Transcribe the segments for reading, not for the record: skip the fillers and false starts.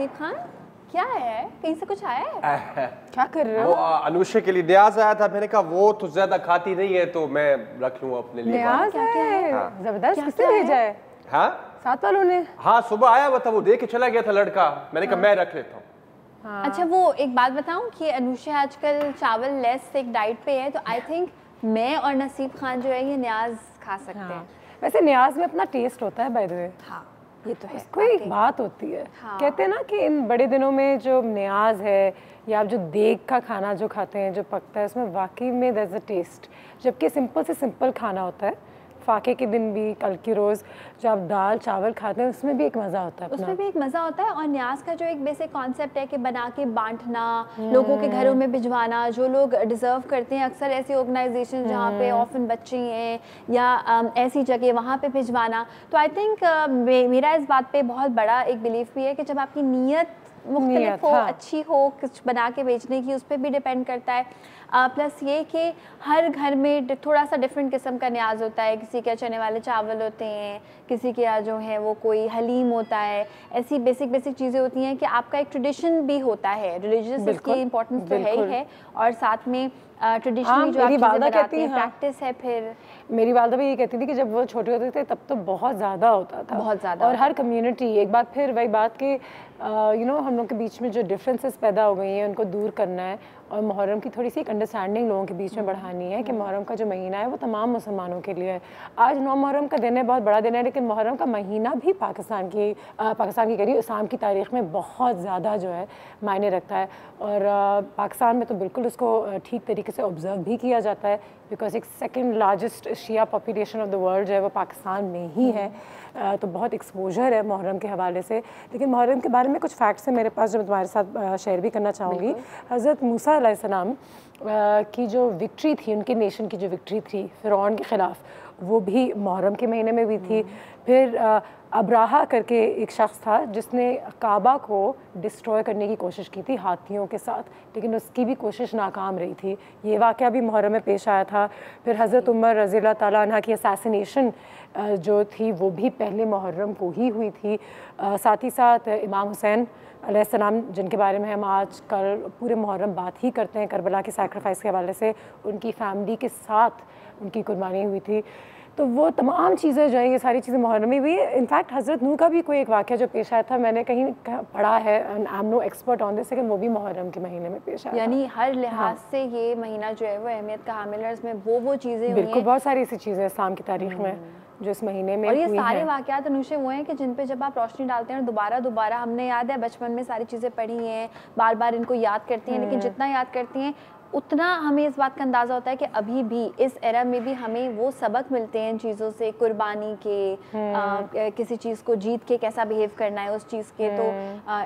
नसीब खान, क्या है? कहीं से कुछ आया है? क्या कर रहे हो? वो अनुष्का के लिए न्याज आया था, मैंने कहा वो तो ज्यादा खाती नहीं है तो मैं रख लूँ अपने लिए। न्याज है? हाँ। जबरदस्त, किसने भेजा है? हाँ साथ वालों ने? हाँ, सुबह आया हुआ था, वो दे के चला गया था लड़का, मैंने कहा मैं रख लेता हूँ। हाँ। अच्छा, वो एक बात बताऊं कि अनुष्का आजकल चावल लेस एक डाइट पे है, तो आई थिंक मैं और नसीब खान जो है ये न्याज खा सकते हैं। वैसे न्याज में अपना टेस्ट होता है बाय द वे। हाँ, ये तो है। कोई एक बात होती है। हाँ। कहते हैं ना कि इन बड़े दिनों में जो न्याज है या आप जो देग का खाना जो खाते हैं, जो पकता है, उसमें वाकई में देयर इज अ टेस्ट। जबकि सिंपल से सिंपल खाना होता है, फाके के दिन भी, कल की रोज़ जो आप दाल चावल खाते हैं उसमें भी एक मज़ा होता है। उसमें भी एक मज़ा होता है। और न्याज का जो एक बेसिक कॉन्सेप्ट है कि बना के बांटना, लोगों के घरों में भिजवाना, जो लोग डिज़र्व करते हैं, अक्सर ऐसी ऑर्गेनाइजेशन जहाँ पे ऑफन बच्चे हैं या ऐसी जगह वहाँ पे भिजवाना। तो आई थिंक मेरा इस बात पे बहुत बड़ा एक बिलीफ भी है कि जब आपकी नीयत मुख्तलिफ हो, अच्छी हो कुछ बना के बेचने की, उस पर भी डिपेंड करता है। प्लस ये कि हर घर में थोड़ा सा डिफरेंट किस्म का न्याज होता है। किसी के चने वाले चावल होते हैं, किसी के यहाँ जो है वो कोई हलीम होता है। ऐसी बेसिक चीज़ें होती हैं कि आपका एक ट्रेडिशन भी होता है। रिलीजियस इसकी इम्पोर्टेंस तो है ही है, और साथ में ट्रेडिशनली जो आप चीज़ें बनाते हैं, प्रैक्टिस है। फिर मेरी वालदा भी ये कहती थी कि जब वो छोटे होते थे तब तो बहुत ज़्यादा होता था, बहुत ज़्यादा। और हर कम्युनिटी एक बार फिर वही बात कि हम लोग के बीच में जो डिफरेंसेस पैदा हो गई हैं उनको दूर करना है, और मुहर्रम की थोड़ी सी एक अंडरस्टैंडिंग लोगों के बीच में बढ़ानी है कि मुहर्रम का जो महीना है वो तमाम मुसलमानों के लिए है। आज 9 मुहर्रम का दिन है, बहुत बड़ा दिन है, लेकिन मुहर्रम का महीना भी पाकिस्तान की करिए इस्लाम की तारीख़ में बहुत ज़्यादा जो है मायने रखता है। और पाकिस्तान में तो बिल्कुल उसको ठीक तरीके से ऑब्ज़र्व भी किया जाता है, बिकॉज एक second largest Shia population of the world जो है वो पाकिस्तान में ही है। तो बहुत एक्सपोजर है मुहर्रम के हवाले से। लेकिन मुहर्रम के बारे में कुछ फैक्ट्स हैं मेरे पास जो मैं तुम्हारे साथ शेयर भी करना चाहूँगी। हज़रत मूसा अलैहिस्सलाम की जो विक्ट्री थी, उनके नेशन की जो विक्ट्री थी फ़िरौन के ख़िलाफ़, वो भी मुहर्रम के महीने में भी थी। फिर अब्राहा करके एक शख्स था जिसने काबा को डिस्ट्रॉय करने की कोशिश की थी हाथियों के साथ, लेकिन उसकी भी कोशिश नाकाम रही थी। ये वाक़या भी मुहर्रम में पेश आया था। फिर हज़रत उमर रज़ी अल्लाह ताला अन्हा की असैसिनेशन जो थी वो भी पहले मुहर्रम को ही हुई थी। साथ ही साथ इमाम हुसैन अलैहिस्सलाम, जिनके बारे में हम आज कल पूरे मुहर्रम बात ही करते हैं, करबला के सैक्रिफाइस के हवाले से उनकी फैमिली के साथ उनकी कुर्बानी हुई थी। तो वो तमाम चीज़ें जो है, ये सारी चीज़ें मुहर्रम में भी। इनफैक्ट हज़रत नूह का भी कोई एक वाक़या जो पेश आया था, मैंने कहीं पढ़ा है, I am no expert on this, लेकिन वो भी मुहर्रम के महीने में पेश आया। यानी हर लिहाज से ये महीना जो है वो अहमियत का हामिल है। इसमें वो चीज़ें बिल्कुल, बहुत सारी ऐसी चीज़ें इस्लाम की तारीख़ में जो इस महीने में, और ये सारे वाक़यात अनुष्का वो हैं कि जिन पे जब आप रोशनी डालते हैं दोबारा हमने याद है बचपन में सारी चीज़ें पढ़ी हैं, बार बार इनको याद करती हैं, लेकिन जितना याद करती हैं उतना हमें इस बात का अंदाज़ा होता है कि अभी भी इस एरा में भी हमें वो सबक मिलते हैं चीज़ों से, कुर्बानी के, किसी चीज़ को जीत के कैसा बिहेव करना है उस चीज़ के। तो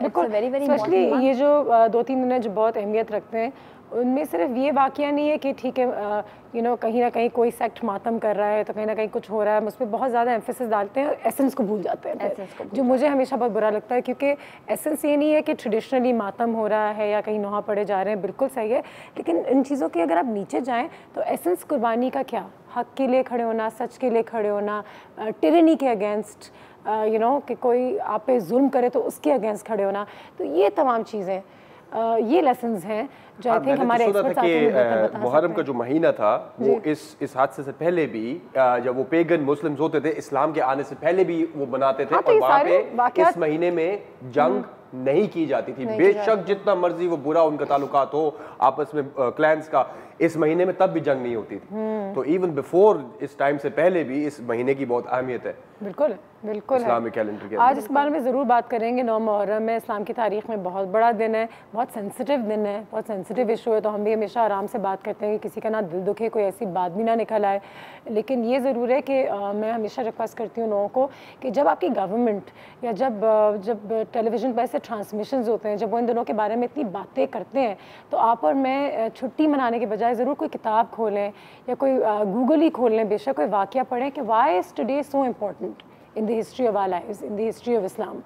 इट्स वेरी इम्पोर्टेंट। ये जो 2-3 दिन है जो बहुत अहमियत रखते हैं, उनमें सिर्फ ये वाक़या नहीं है कि ठीक है कहीं ना कहीं कोई सेक्ट मातम कर रहा है तो कहीं ना कहीं कुछ हो रहा है, हम उस पर बहुत ज़्यादा एम्फेसिस डालते हैं और एसेंस को भूल जाते हैं, जो मुझे हमेशा बहुत बुरा लगता है। क्योंकि एसेंस ये नहीं है कि ट्रेडिशनली मातम हो रहा है या कहीं नोहा पड़े जा रहे हैं, बिल्कुल सही है, लेकिन इन चीज़ों की अगर आप नीचे जाएँ तो एसेंस कुर्बानी का क्या, हक़ के लिए खड़े होना, सच के लिए खड़े होना, टिरनी के अगेंस्ट कि कोई आप पे जुल्म करे तो उसके अगेंस्ट खड़े होना। तो ये तमाम चीज़ें, ये लेसन्स हैं जो आई थिंक हमारे एक्सपर्ट्स कि मुहर्रम का जो महीना था वो इस हादसे से पहले भी, जब वो पेगन मुस्लिम्स होते थे, इस्लाम के आने से पहले भी वो बनाते थे। और वहाँ पे इस महीने में जंग नहीं की जाती थी, बेशक जितना मर्जी वो बुरा उनका ताल्लुकात हो आपस में, क्लैंस का, इस महीने में तब भी जंग नहीं होती थी। तो इवन बिफोर इस टाइम से पहले भी इस महीने की बहुत अहमियत है। बिल्कुल बिल्कुल इस्लामिक कैलेंडर के आज इस बारे में ज़रूर बात करेंगे। 9 मुहर्रम में इस्लाम की तारीख़ में बहुत बड़ा दिन है, बहुत सेंसिटिव दिन है, बहुत सेंसिटिव इशू है, तो हम भी हमेशा आराम से बात करते हैं कि किसी का ना दिल दुखे, कोई ऐसी बात भी ना निकल आए। लेकिन ये ज़रूर है कि मैं हमेशा रिक्वेस्ट करती हूँ लोगों को कि जब आपकी गवर्नमेंट या जब टेलीविज़न पर ऐसे ट्रांसमिशंस होते हैं, जब वो इन दिनों के बारे में इतनी बातें करते हैं, तो आप और मैं छुट्टी मनाने के बजाय ज़रूर कोई किताब खोलें या कोई गूगल ही खोल लें, बेशक कोई वाक़या पढ़ें कि why is today so important in the history of our lives, in the history of Islam.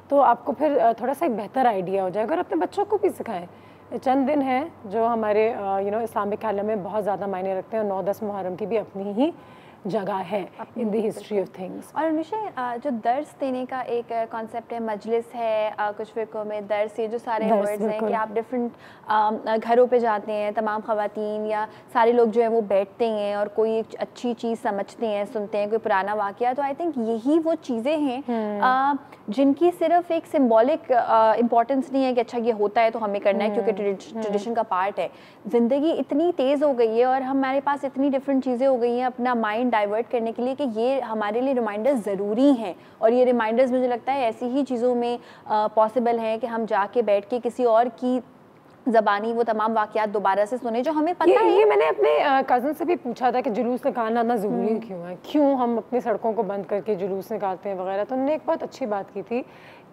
तो आपको फिर थोड़ा सा एक बेहतर आइडिया हो जाएगा, और अपने बच्चों को भी सिखाएं। चंद दिन हैं जो हमारे इस्लामिक कैलेंडर में बहुत ज़्यादा मायने रखते हैं, और 9-10 मुहर्रम की भी अपनी ही जगह है इन द हिस्ट्री ऑफ थिंग्स। और अनुषा जो दर्स देने का एक कॉन्सेप्ट है, मजलिस है, कुछ फिक़ों में दर्स, ये जो सारे वर्ड्स हैं कि आप डिफरेंट घरों पे जाते हैं, तमाम ख़वातीन या सारे लोग जो है वो बैठते हैं और कोई एक अच्छी चीज़ समझते हैं, सुनते हैं, कोई पुराना वाक़या। तो आई थिंक यही वो चीज़ें हैं जिनकी सिर्फ एक सिम्बॉलिक इम्पॉर्टेंस नहीं है कि अच्छा ये होता है तो हमें करना है क्योंकि ट्रेडिशन का पार्ट है। ज़िंदगी इतनी तेज़ हो गई है और हमारे पास इतनी डिफरेंट चीज़ें हो गई हैं अपना माइंड डाइवर्ट करने के लिए कि ये हमारे लिए रिमाइंडर्स ज़रूरी हैं। और ये रिमाइंडर्स मुझे लगता है ऐसी ही चीज़ों में पॉसिबल है कि हम जाके बैठ के किसी और की ज़बानी वो तमाम वाक़यात दोबारा से सुने जो हमें पता है। ये मैंने अपने कज़न से भी पूछा था कि जुलूस निकालना इतना ज़रूरी क्यों है, क्यों हम अपनी सड़कों को बंद करके जुलूस निकालते हैं वगैरह। तो उन्होंने एक बहुत अच्छी बात की थी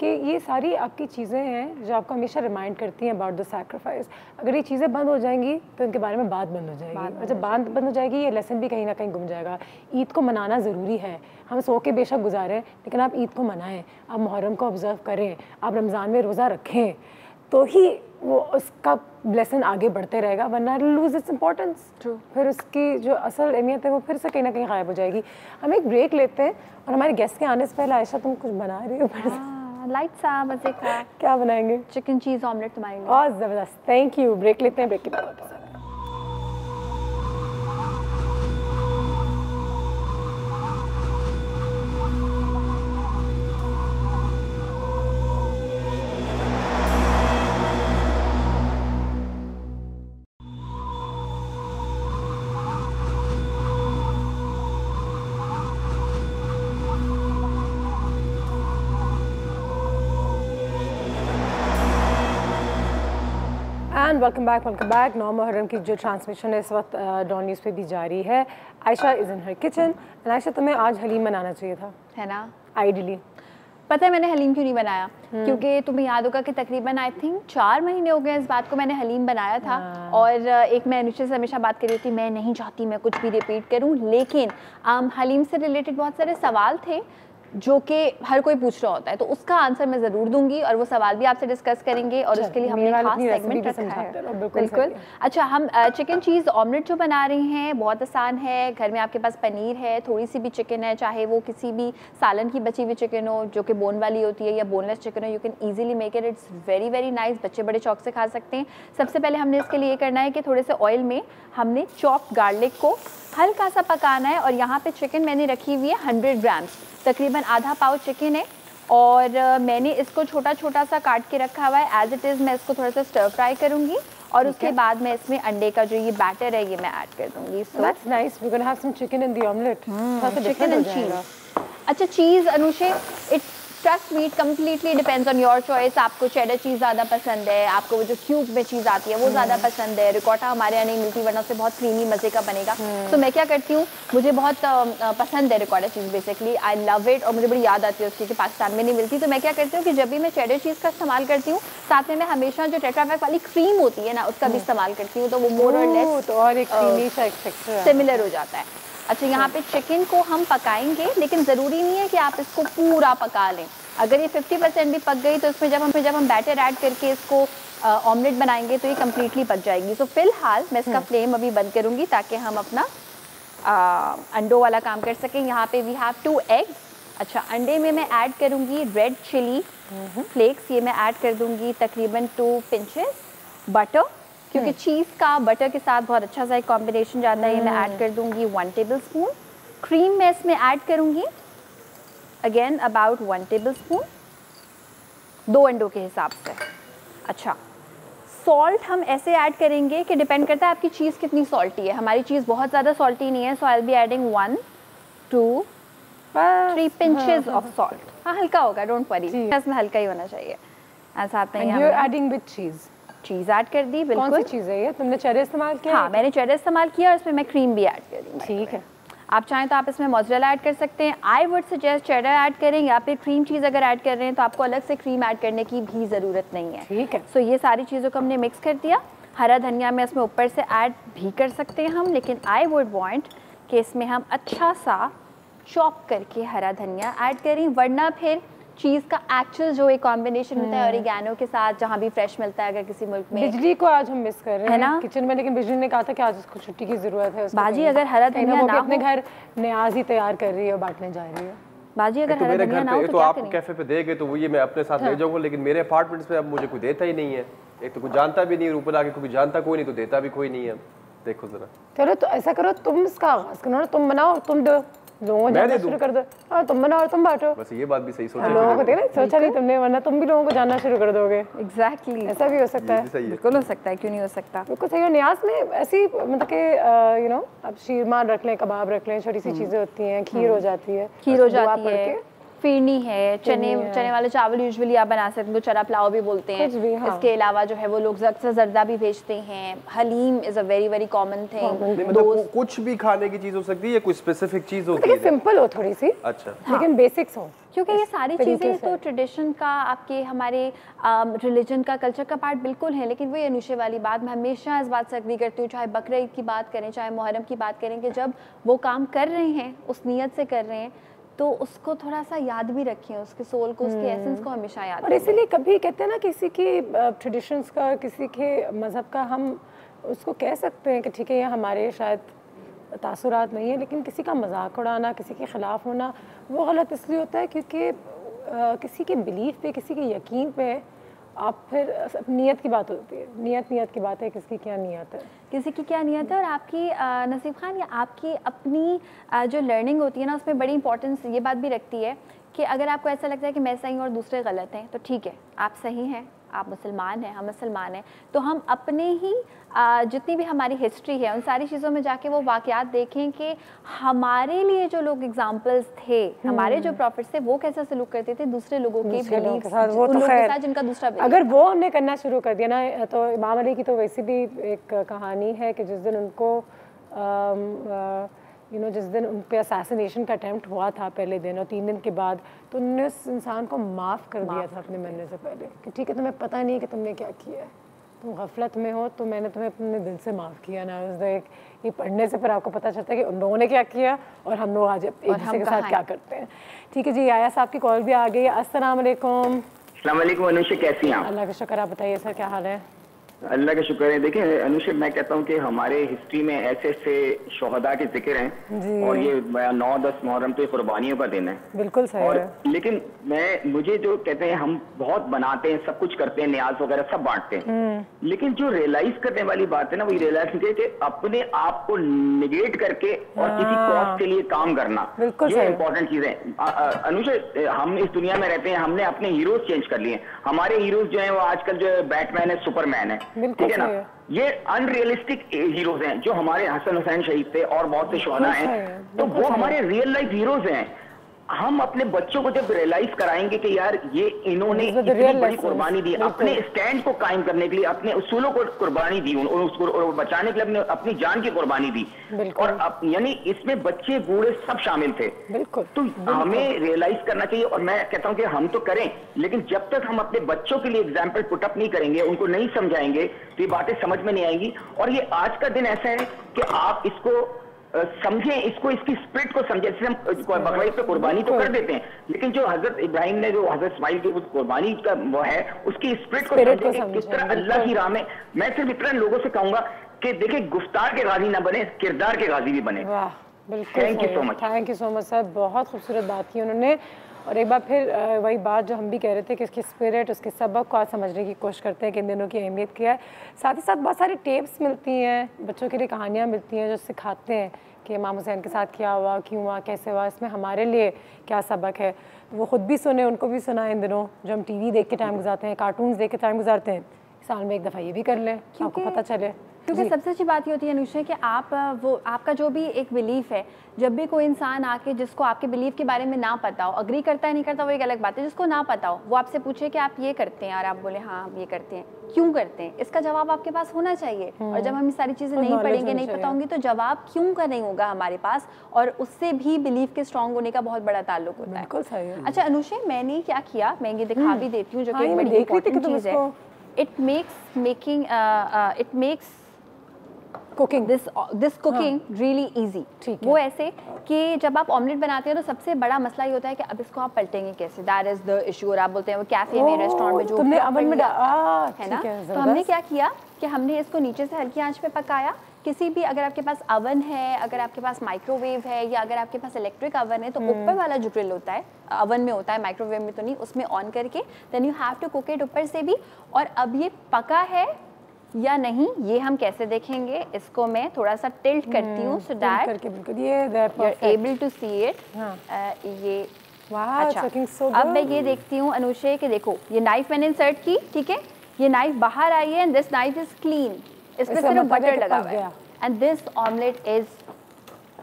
कि ये सारी आपकी चीज़ें हैं जो आपको हमेशा रिमाइंड करती हैं अबाउट द सैक्रिफाइस। अगर ये चीज़ें बंद हो जाएंगी तो इनके बारे में बात बंद हो जाएगी, और जब बात बंद हो जाएगी ये लेसन भी कहीं ना कहीं गुम जाएगा। ईद को मनाना ज़रूरी है, हम सो के बेशक गुजारें लेकिन आप ईद को मनाएं, आप मुहर्रम को ऑब्ज़र्व करें, आप रमज़ान में रोज़ा रखें, तो ही वो उसका लेसन आगे बढ़ते रहेगा, वरना लूज इट्स इम्पोर्टेंस। फिर उसकी जो असल अहमियत है वो फिर से कहीं ना कहीं गायब हो जाएगी। हम एक ब्रेक लेते हैं और हमारे गेस्ट के आने से पहले आयशा तुम कुछ बना रही हो? लाइट सा मज़े का क्या बनाएंगे? चिकन चीज़ ऑमलेट तुम्हारे लिए। बहुत ज़बरदस्त, थैंक यू। ब्रेक लेते हैं, ब्रेक के बाद एंड वेलकम बैक। 9 मुहर्रम की जो ट्रांसमिशन है इस वक्त डॉन न्यूज़ पे भी जारी है। Ayesha is in her kitchen and Ayesha तुम्हें आज हलीम बनाना चाहिए था, है ना? आइडियली। पता है मैंने हलीम क्यों नहीं बनाया? क्योंकि तुम्हें याद होगा कि तकरीबन आई थिंक 4 महीने हो गए इस बात को मैंने हलीम बनाया था। और एक मैं अनुषा से हमेशा बात कर रही थी, मैं नहीं चाहती मैं कुछ भी रिपीट करूं, लेकिन हलीम से रिलेटेड बहुत सारे सवाल थे जो कि हर कोई पूछ रहा होता है, तो उसका आंसर मैं ज़रूर दूंगी और वो सवाल भी आपसे डिस्कस करेंगे और उसके लिए हमने खास सेगमेंट रखा है। बिल्कुल। अच्छा, हम चिकन चीज़ ऑमलेट जो बना रहे हैं बहुत आसान है। घर में आपके पास पनीर है, थोड़ी सी भी चिकन है, चाहे वो किसी भी सालन की बची हुई चिकन हो जो कि बोन वाली होती है या बोनलेस चिकन हो, you can easily make it. It's very very nice, बच्चे बड़े शौक से खा सकते हैं। सबसे पहले हमने इसके लिए करना है कि थोड़े से ऑयल में हमने चॉप्ड गार्लिक को हल्का सा पकाना है। और यहाँ पे चिकन मैंने रखी हुई है 100 ग्राम्स, तकरीबन आधा पाव चिकन है और मैंने इसको छोटा छोटा सा काट के रखा हुआ है। एज इट इज़ मैं इसको थोड़ा सा स्टर फ्राई करूँगी और उसके बाद मैं इसमें अंडे का जो ये बैटर है ये मैं ऐड कर दूँगी। So that's nice, we gonna have some chicken in the omelette. Chicken and cheese. अच्छा, cheese Anushay it trust me, it completely depends on your choice. आपको चेडर चीज़ ज़्यादा पसंद है, आपको वो जो क्यूब में चीज़ आती है वो ज़्यादा पसंद है, रिकॉटा हमारे यहाँ नहीं मिलती वरना उससे बहुत क्रीमी मज़े का बनेगा। तो मैं क्या करती हूँ, मुझे बहुत पसंद है रिकॉटा चीज़, बेसिकली आई लव इट, और मुझे बड़ी याद आती है उसकी कि पाकिस्तान में नहीं मिलती। तो मैं क्या करती हूँ कि जब भी मैं चेडर चीज़ का इस्तेमाल करती हूँ, साथ में मैं हमेशा जो टेट्रा पैक वाली क्रीम होती है ना उसका भी इस्तेमाल करती हूँ, तो वो मोर और लेस सिमिलर हो जाता है। अच्छा, यहाँ पे चिकन को हम पकाएंगे, लेकिन ज़रूरी नहीं है कि आप इसको पूरा पका लें। अगर ये 50% भी पक गई तो इसमें जब हम बैटर ऐड करके इसको ऑमलेट बनाएंगे तो ये कम्प्लीटली पक जाएगी। तो फिलहाल मैं इसका फ्लेम अभी बंद करूँगी ताकि हम अपना अंडों वाला काम कर सकें। यहाँ पे वी हैव 2 एग्स। अच्छा, अंडे में मैं ऐड करूँगी रेड चिली फ्लेक्स, ये मैं ऐड कर दूँगी तकरीबन 2 पिंचेस। बटर, क्योंकि चीज़ का बटर के साथ बहुत अच्छा सा एक कॉम्बिनेशन जाता है, ये मैं ऐड कर दूँगी 1 टेबलस्पून। क्रीम मैं इसमें ऐड करूँगी अगेन अबाउट 1 टेबलस्पून, 2 अंडों के हिसाब से। अच्छा, सॉल्ट हम ऐसे ऐड करेंगे कि डिपेंड करता है आपकी चीज़ कितनी सॉल्टी है। हमारी चीज़ बहुत ज़्यादा सॉल्टी नहीं है, so I will be adding 1 2 3 pinches of salt. हाँ, हल्का होगा, डोंट वरी, इसमें हल्का ही होना चाहिए। साथ में you are adding with cheese add कर दी। बिल्कुल। कौन सी चीज़ है ये? तुमने चेडर इस्तेमाल किया? हाँ, मैंने चेडर इस्तेमाल किया और इसमें मैं क्रीम भी ऐड कर दी। ठीक है, आप चाहें तो आप इसमें मोज़रेला ऐड कर सकते हैं। I would suggest cheddar add करें, या फिर क्रीम चीज़ अगर ऐड कर रहे हैं तो आपको अलग से क्रीम ऐड करने की भी ज़रूरत नहीं है। ठीक है। सो ये सारी चीज़ों को हमने मिक्स कर दिया। हरा धनिया में इसमें ऊपर से ऐड भी कर सकते हैं हम, लेकिन आई वुड वांट कि इसमें हम अच्छा सा चॉप करके हरा धनिया ऐड करें, वरना फिर चीज़ का एक्चुअल जो एक कॉम्बिनेशन होता है ऑरिगेनो के साथ, जहाँ भी फ्रेश मिलता है अगर किसी मुल्क में। बिजली को आज हम मिस कर रहे हैं ना किचन में, लेकिन बिजली ने कहा था कि आज उसको छुट्टी की ज़रूरत है। बाजी अगर हरा धनिया ना अपने घर न्याज ही तैयार कर रही है और बांटने जा रही है। बाजी अगर हरा धनिया ना हो तो आप कैफे पे देंगे तो वो ये मैं अपने साथ ले जाऊंगा, लेकिन मेरे अपार्टमेंट्स में अब मुझे कोई देता ही नहीं है। एक तो कोई जानता भी नहीं, ऊपर आके कोई जानता कोई नहीं तो देता भी कोई नहीं है। देखो जरा, चलो तो ऐसा करो, तुम इसका आगाज करो ना, तुम बनाओ, तुम दो, लोगों को जानना शुरू कर दो। हाँ, तुम बनाओ और तुम बांटो। बस ये बात भी सही सोचा लोगों को देना, सोचा नहीं तुमने, वरना तुम भी लोगों को जानना शुरू कर दोगे। एग्जैक्टली, ऐसा भी हो सकता है। बिल्कुल हो सकता है, क्यों नहीं हो सकता। बिल्कुल सही है। न्याज में ऐसी मतलब कि यू नो, अब शीरमार रख लें, कबाब रख लें, छोटी सी चीज़ें होती हैं, खीर हो जाती है, खीर हो जाती है, फिरनी है, चने वाले चावल यूजुअली आप बना सकते हैं, चना पुलाव भी बोलते हैं। हाँ। इसके अलावा जो है वो लोग अक्सर जर्दा भी भेजते हैं। Haleem is a very very common thing. कुछ भी खाने की चीज हो सकती है, कोई स्पेसिफिक चीज होती है, सिंपल हो थोड़ी सी, अच्छा, लेकिन बेसिक्स हो, क्योंकि ये सारी चीज़ें तो ट्रेडिशन का, आपके हमारे रिलीजन का, कल्चर का पार्ट बिल्कुल है। लेकिन वही अनुशे वाली बात, मैं हमेशा इस बात से एग्री करती हूँ, चाहे बकरा ईद की बात करें, चाहे मुहर्रम की बात करें, कि जब वो काम कर रहे हैं उस नीयत से कर रहे हैं तो उसको थोड़ा सा याद भी रखें, उसके सोल को, उसके एसेंस को हमेशा याद और इसीलिए कभी कहते हैं ना, किसी की ट्रेडिशंस का, किसी के मज़हब का हम उसको कह सकते हैं कि ठीक है ये हमारे शायद तासुरात नहीं है, लेकिन किसी का मजाक उड़ाना, किसी के ख़िलाफ़ होना वो गलत इसलिए होता है क्योंकि किसी के बिलीफ पे, किसी के यकीन पे आप फिर नीयत की बात होती है। नीयत की बात है, किसकी क्या नीयत है, किसी की क्या नीयत है। और आपकी नसीब खान, या आपकी अपनी जो लर्निंग होती है ना, उसमें बड़ी इंपॉर्टेंस ये बात भी रखती है कि अगर आपको ऐसा लगता है कि मैं सही हूँ और दूसरे गलत हैं, तो ठीक है, आप सही हैं, आप मुसलमान हैं, हम मुसलमान हैं, तो हम अपने ही जितनी भी हमारी हिस्ट्री है उन सारी चीज़ों में जाके वो वाक़यात देखें कि हमारे लिए जो लोग एग्जाम्पल्स थे, हमारे जो प्रॉफिट्स थे, वो कैसा सलूक करते थे दूसरे लोगों के बिलीफ के साथ, उन लोगों के साथ जिनका दूसरा बिलीफ। अगर वो हमने करना शुरू कर दिया ना, तो इमाम अली की तो वैसे भी एक कहानी है कि जिस दिन उनको यू नो, जिस दिन उन पे असैसिनेशन का अटैम्प्ट हुआ था पहले दिन, और 3 दिन के बाद, तो उन्होंने उस इंसान को माफ़ कर दिया था अपने मरने से पहले कि ठीक है, तुम्हें पता नहीं है कि तुमने क्या किया है, तुम गफलत में हो, तो मैंने तुम्हें अपने दिल से माफ़ किया ना। उस ये पढ़ने से फिर आपको पता चलता है कि उन लोगों ने क्या किया और हम लोग आज एक दूसरे के साथ क्या करते हैं। ठीक है जी, आया साहब की कॉल भी आ गई। अस्सलाम वालेकुम। अस्सलाम वालेकुम अनुषा, कैसी हैं आप? अल्लाह का शुक्र, आप बताइए सर, क्या हाल है? अल्लाह का शुक्र है। देखिए अनुषा, मैं कहता हूँ कि हमारे हिस्ट्री में ऐसे ऐसे शोहदा के जिक्र हैं, और ये 9-10 मुहर्रम तो कुर्बानियों का दिन है। बिल्कुल सही और है। लेकिन मुझे जो कहते हैं, हम बहुत बनाते हैं, सब कुछ करते हैं, न्याज वगैरह सब बांटते हैं, लेकिन जो रियलाइज करने वाली बात है ना, वो रियलाइज कीजिए कि अपने आप को निगेट करके और किसी कॉज के लिए काम करना, ये इंपॉर्टेंट चीज है। अनुषा, हम इस दुनिया में रहते हैं, हमने अपने हीरोज चेंज कर लिए। हमारे हीरोज जो है वो आजकल जो है बैटमैन है, सुपरमैन है, ठीक है ना। ये अनरियलिस्टिक हीरोज हैं, जो हमारे हसन हुसैन शहीद थे और बहुत से शोहदा हैं, तो वो हमारे रियल लाइफ हीरोज हैं। हम अपने बच्चों को जब रियलाइज कराएंगे कि यार ये इन्होंने इतनी बड़ी कुर्बानी दी, अपने स्टैंड को कायम करने के लिए, अपने उसूलों को कुर्बानी दी, उसको बचाने के लिए अपनी जान की कुर्बानी दी, और यानी इसमें बच्चे बूढ़े सब शामिल थे। तो हमें रियलाइज करना चाहिए, और मैं कहता हूं कि हम तो करें, लेकिन जब तक हम अपने बच्चों के लिए एग्जाम्पल पुटअप नहीं करेंगे, उनको नहीं समझाएंगे, तो ये बातें समझ में नहीं आएंगी। और ये आज का दिन ऐसा है कि आप इसको समझें, इसको, इसकी स्पिरिट को समझें। जैसे हम बकरा ईद पे कुर्बानी तो कर देते हैं, लेकिन जो हजरत इब्राहिम ने, जो हजरत इस्माइल की कुर्बानी का वो है, उसकी स्पिरिट को समझें, किस तरह अल्लाह की राह में। मैं सिर्फ इतना लोगों से कहूंगा कि देखिए, गुफ्तार के गाजी ना बने, किरदार के गाजी भी बने। Thank you so much. Thank you so much sir, बहुत खूबसूरत बात की उन्होंने। और एक बार फिर वही बात जो हम भी कह रहे थे कि उसकी स्पिरिट, उसके सबक को आज समझने की कोशिश करते हैं कि इन दिनों की अहमियत क्या है। साथ ही साथ बहुत सारी टेप्स मिलती हैं, बच्चों के लिए कहानियाँ मिलती हैं जो सिखाते हैं कि इमाम हुसैन के साथ क्या हुआ, क्यों हुआ, कैसे हुआ, इसमें हमारे लिए क्या सबक है। वो ख़ुद भी सुने, उनको भी सुना इन दिनों जो हम टीवी देख के टाइम गुजारते हैं, कार्टून्स देख के टाइम गुजारते हैं। साल में एक दफ़ा ये भी कर लें, आपको पता चले। क्योंकि सबसे अच्छी बात ये होती है अनुषा कि आप आपका जो भी एक बिलीफ है, जब भी कोई इंसान आके जिसको आपके बिलीफ के बारे में ना पता हो, अग्री करता है नहीं करता वो एक अलग बात है, जिसको ना पता हो वो आपसे पूछे कि आप ये करते हैं, और आप बोले हाँ हम ये करते हैं, क्यों करते हैं, इसका जवाब आपके पास होना चाहिए। और जब हम ये सारी चीज़ें नहीं पढ़ेंगे, नहीं पता होंगी, तो जवाब क्यों का नहीं होगा हमारे पास, और उससे भी बिलीफ के स्ट्रॉन्ग होने का बहुत बड़ा ताल्लुक होता है। अच्छा अनुषा, मैंने क्या किया, मैं ये दिखा भी देती हूँ, जो कि बड़ी इंपॉर्टेंट चीज़ है। It makes cooking this cooking really easy. ठीक है। वो ऐसे कि जब आप ऑमलेट बनाते हैं तो सबसे बड़ा मसला ये होता है कि अब इसको आप पलटेंगे कैसे, दैट इज द इशू। और आप बोलते हैं वो कैफे में, रेस्टोरेंट में जो तुमने ओवन में है ना, तो हमने क्या किया कि हमने इसको नीचे से हल्की आंच पे पकाया। किसी भी, अगर आपके पास अवन है, अगर आपके पास माइक्रोवेव है, या अगर आपके पास इलेक्ट्रिक अवन है, तो ऊपर वाला जो ग्रिल होता है अवन में होता है, माइक्रोवेव में तो नहीं, उसमें ऑन करके then you have to cook it ऊपर से भी। और अब ये पका है या नहीं ये हम कैसे देखेंगे, इसको मैं थोड़ा सा टिल्ट करती हूँ सो दैट ये you are able to see it. ये अच्छा, अब मैं ये देखती हूँ अनुषे कि देखो ये नाइफ मैंने इंसर्ट की, ठीक है, ये नाइफ बाहर आई है and this knife is clean, इसमें सिर्फ बटर लगा हुआ है and this omelette is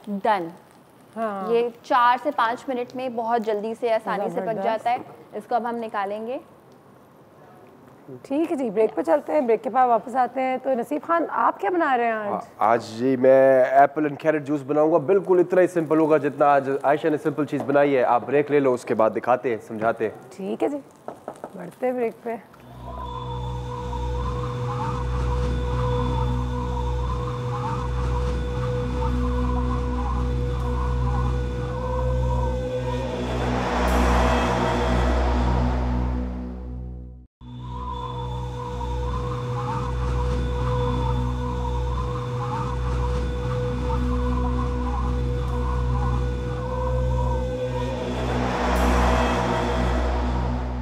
done. ये 4 से 5 मिनट में बहुत जल्दी से आसानी से पक जाता है। इसको अब हम निकालेंगे। ठीक है जी, ब्रेक पे चलते हैं, ब्रेक के बाद वापस आते हैं। तो नसीब खान आप क्या बना रहे हैं आज? आज जी मैं एप्पल एंड कैरेट जूस बनाऊंगा, बिल्कुल इतना ही सिंपल होगा जितना आज आयशा ने सिंपल चीज़ बनाई है। आप ब्रेक ले लो, उसके बाद दिखाते हैं, समझाते हैं। ठीक है जी, बढ़ते हैं ब्रेक पे।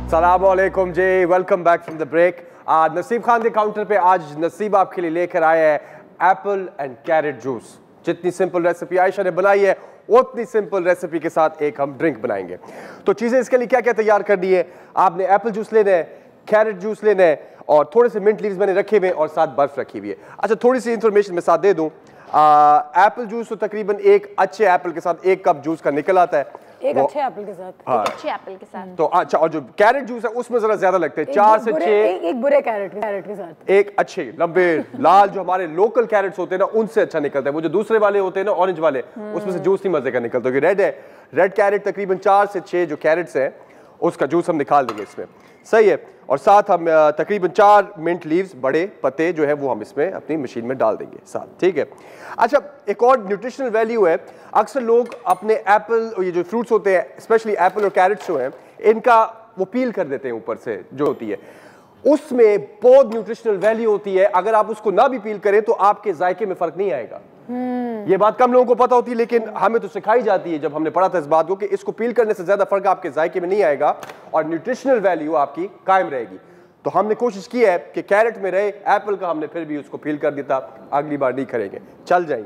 अस्सलामुअलैकुम जी, welcome back from the break. आज नसीब खान के काउंटर पे आज नसीब आपके लिए लेकर आया है एप्पल एंड कैरेट जूस। जितनी सिंपल रेसिपी आयशा ने बनाई है उतनी सिंपल रेसिपी के साथ एक हम ड्रिंक बनाएंगे। तो चीज़ें इसके लिए क्या क्या तैयार करनी है, आपने एप्पल जूस लेना है, कैरेट जूस लेना है और थोड़े से मिंट लीव्स मैंने रखे हुए और साथ बर्फ रखी हुई है। अच्छा, थोड़ी सी इंफॉर्मेशन मैं साथ दे दूँ। एप्पल जूस तो तकरीबन एक अच्छे एप्पल के साथ 1 कप जूस का निकल आता है, एक अच्छे एप्पल के साथ। हाँ। एक अच्छे एप्पल के साथ तो अच्छा, और जो कैरेट जूस है उसमें जरा ज्यादा लगते हैं, 4 से 6। एक बुरे कैरेट के साथ एक अच्छे लंबे लाल जो हमारे लोकल कैरेट्स होते हैं ना उनसे अच्छा निकलता है। वो जो दूसरे वाले होते हैं ना ऑरेंज वाले, उसमें से जूस नहीं मजे का निकलता। क्योंकि रेड है, रेड कैरेट तकरीबन 4 से 6 जो कैरेट्स हैं उसका जूस हम निकाल देंगे इसमें, सही है। और साथ हम तकरीबन 4 मिंट लीव्स, बड़े पत्ते जो है वो हम इसमें अपनी मशीन में डाल देंगे साथ, ठीक है। अच्छा, एक और न्यूट्रिशनल वैल्यू है, अक्सर लोग अपने एप्पल और ये जो फ्रूट्स होते हैं स्पेशली एप्पल और कैरेट्स जो हैं इनका वो पील कर देते हैं ऊपर से जो होती है, उसमें बहुत न्यूट्रिशनल वैल्यू होती है। अगर आप उसको ना भी पील करें तो आपके जायके में फर्क नहीं आएगा। ये बात कम लोगों को पता होती है, लेकिन हमें तो सिखाई जाती है जब हमने पढ़ा था इस बात को कि इसको पील करने से ज्यादा फर्क आपके जायके में नहीं आएगा और न्यूट्रिशनल वैल्यू आपकी कायम रहेगी। तो हमने कोशिश की है कि कैरेट में रहे, एप्पल का हमने फिर भी उसको पील कर दिया था, अगली बार नहीं करेंगे। चल जाए।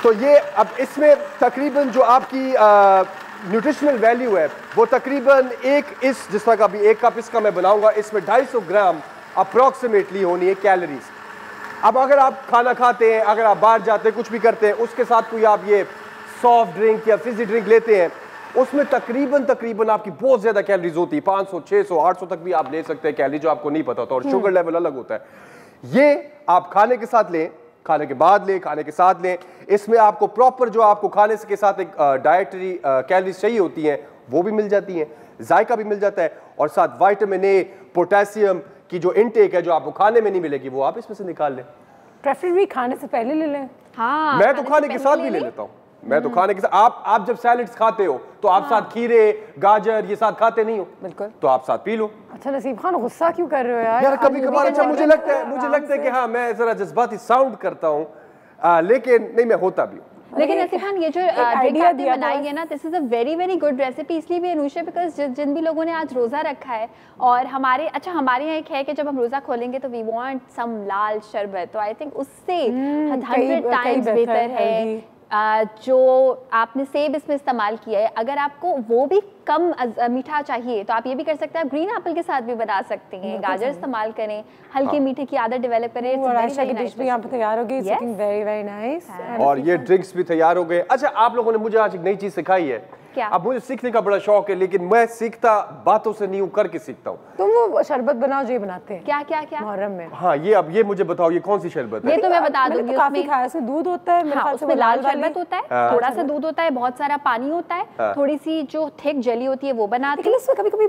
तो ये अब इसमें तकरीबन जो आपकी न्यूट्रिशनल वैल्यू है वो तकरीबन जिस तरह का भी 1 कप इसका मैं बनाऊंगा, इसमें 250 ग्राम अप्रॉक्सीमेटली होनी है कैलोरीज। अब अगर आप खाना खाते हैं, अगर आप बाहर जाते हैं, कुछ भी करते हैं, उसके साथ कोई आप ये सॉफ्ट ड्रिंक या फिजी ड्रिंक लेते हैं, उसमें तकरीबन आपकी बहुत ज्यादा कैलोरीज होती है, 500, 600, 800 तक भी आप ले सकते हैं कैलोरी, जो आपको नहीं पता होता। और शुगर लेवल अलग होता है। ये आप खाने के साथ लें, खाने के बाद लें, खाने के साथ लें। इसमें आपको प्रॉपर जो आपको खाने के साथ एक डाइटरी कैलोरीज चाहिए होती हैं वो भी मिल जाती हैं, जायका भी मिल जाता है, और साथ विटामिन ए, पोटेशियम की जो इनटेक है जो आपको खाने में नहीं मिलेगी वो आप इसमें से निकाल लें। प्रेफरेबली खाने से पहले ले लें। हाँ, मैं तो खाने के साथ भी ले लेता हूँ। मैं तो खाने के साथ, आप जब सैलेड्स खाते हो तो आप साथ खीरे, गाजर ये साथ खाते नहीं हो, बिल्कुल, तो आप साथ पी लो। अच्छा नसीब खान, गुस्सा क्यों कर रहे हो यार? यार कभी कभार अच्छा मुझे लगता है कि हाँ मैं जरा जज्बाती साउंड करता हूँ, लेकिन नहीं, मैं होता भी हूँ। लेकिन नसीब खान, ये जो आइडिया बनाई है ना, this is a very very good recipe. इसलिए भी अनुषा, बिकॉज जिन भी लोगों ने आज रोजा रखा है और हमारे यहाँ एक है कि जब हम रोजा खोलेंगे तो वी वांट सम लाल शरबत, तो आई थिंक उससे 100 टाइम्स बेहतर है जो आपने सेब इसमें इस्तेमाल किया है। अगर आपको वो भी कम मीठा चाहिए तो आप ये भी कर सकते हैं, आप ग्रीन एप्पल के साथ भी बना सकते हैं, गाजर इस्तेमाल करें, हल्के मीठे की आदत डेवलप करें। और आयशा की डिश भी यहाँ पे तैयार हो गई, it's looking very very nice. और ये ड्रिंक्स भी तैयार हो गए। अच्छा, आप लोगों ने मुझे आज एक नई चीज सिखाई है। क्या? अब मुझे सीखने का बड़ा शौक है, लेकिन मैं सीखता बातों से नहीं हूँ, करके सीखता हूँ। तुम वो शरबत बनाओ जो ये बनाते हैं। क्या क्या क्या? मुहर्रम में। हाँ, ये मुझे बताओ, ये कौन सी शरबत है? ये तो मैं बता दूंगी। तो काफी खाया, इसमें दूध होता है, मेरे ख्याल से उसमें लाल शरबत होता है, थोड़ा सा दूध होता है, बहुत सारा पानी होता है, थोड़ी सी जो थिक जेली होती है वो बनाते हैं। लेकिन इसमें कभी-कभी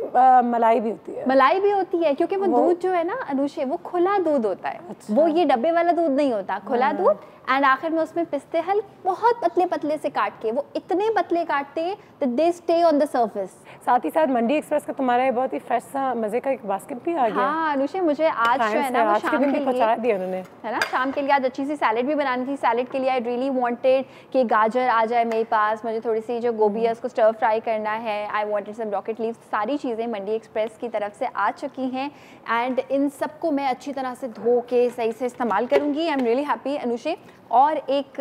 मलाई भी होती है। मलाई भी होती है क्योंकि वो दूध जो है ना अनुषे वो खुला दूध होता है। अच्छा। वो ये डब्बे वाला दूध नहीं होता, खुला दूध। एंड आखिर में उसमें पिस्ते बहुत पतले पतले से काट के, वो इतने पतले काटते हैं that they stay on the surface। साथ ही साथ मंडी एक्सप्रेस का तुम्हारा ये बहुत ही फ्रेश सा मजे का एक बास्केट भी आ गया। हाँ अनुषे, मुझे आज जो है ना वो शाम के लिए पहुंचा दिया उन्होंने, है ना, शाम के लिए आज अच्छी सी सैलेड भी बनानी थी। सैलेड के लिए आई रियली वांटेड कि गाजर आ जाए मेरे पास, मुझे थोड़ी सी जो गोभी है उसको स्टर फ्राई करना है। I wanted some rocket leaves. सारी चीज़ें मंडी एक्सप्रेस की तरफ से आ चुकी हैं एंड इन सबको मैं अच्छी तरह से धो के सही से इस्तेमाल करूँगी। I am really happy Anushay. और एक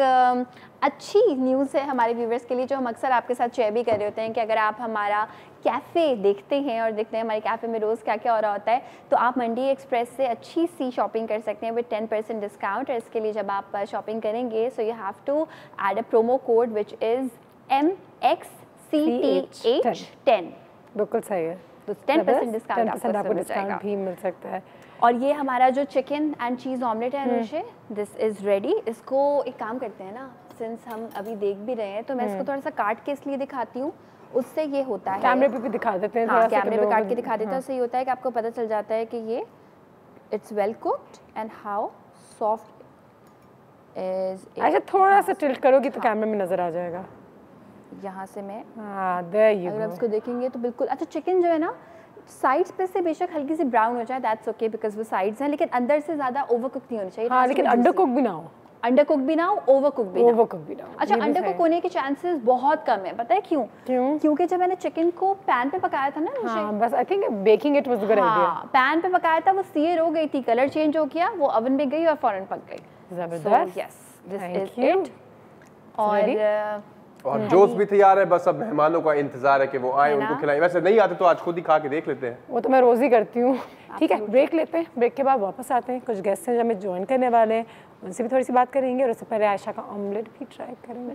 अच्छी न्यूज़ है हमारे व्यूवर्स के लिए जो हम अक्सर आपके साथ शेयर भी कर रहे होते हैं कि अगर आप हमारा कैफ़े देखते हैं और देखते हैं हमारे कैफ़े में रोज़ क्या क्या हो रहा होता है, तो आप मंडी एक्सप्रेस से अच्छी सी शॉपिंग कर सकते हैं विद 10% डिस्काउंट। और इसके लिए जब आप शॉपिंग करेंगे so you have to add a promo code which is MXCTH10। बिल्कुल सही है, तो 10% डिस्काउंट आपको डिस्काउंट भी मिल सकता है। और ये हमारा जो चिकन एंड चीज़ ऑमलेट है अनुषे, दिस इज़ रेडी। इसको एक काम करते हैं ना, सिंस हम अभी देख भी रहे हैं तो मैं इसको थोड़ा सा काट के इसलिए दिखाती हूँ, उससे ये होता है कैमरे पे भी दिखा देते हैं। हाँ, कैमरे पे काट के दिखा देते हैं। उससे ये होता है कि आपको पता चल जाता है कि ये it's well cooked and how soft is. अच्छा थोड़ा सा टिल्ट करोगी तो कैमरे में नजर आ जाएगा। यहाँ से मैं अगर आप इसको देखेंगे तो बिल्कुल अच्छा चिकन जो है ना साइड्स पे से बेशक हल्की सी ब्राउन हो जाए, दैट्स ओके बिकॉज वो साइड्स हैं, लेकिन अंदर से ज़्यादा ओवरकुक नहीं होनी चाहिए। हाँ, लेकिन अंडर कुक भी ना हो। अंडर कुक भी ना हो, ओवरकुक भी ना हो। अच्छा, अंडर कुक होने के चांसेस बहुत कम है, पता है क्यों? क्योंकि जब मैंने चिकन को पैन पे पकाया था ना, हाँ, बस I think baking it was good idea. Pan पे पकाया था, वो सीयर हो गई थी, कलर चेंज हो गया, वो ओवन में गई और फौरन पक गई। जबरदस्त। Yes, this is it. और जोश भी तैयार है, बस अब मेहमानों का इंतजार है कि वो आए, उनको खिलाएं। वैसे नहीं आते तो आज खुद ही खा के देख लेते हैं। वो तो मैं रोज ही करती हूँ। ठीक है, ब्रेक लेते हैं, ब्रेक के बाद वापस आते हैं। कुछ गेस्ट हैं जो हमें ज्वाइन करने वाले हैं, उनसे भी थोड़ी सी बात करेंगे और उससे पहले आयशा का ऑमलेट भी ट्राई करेंगे।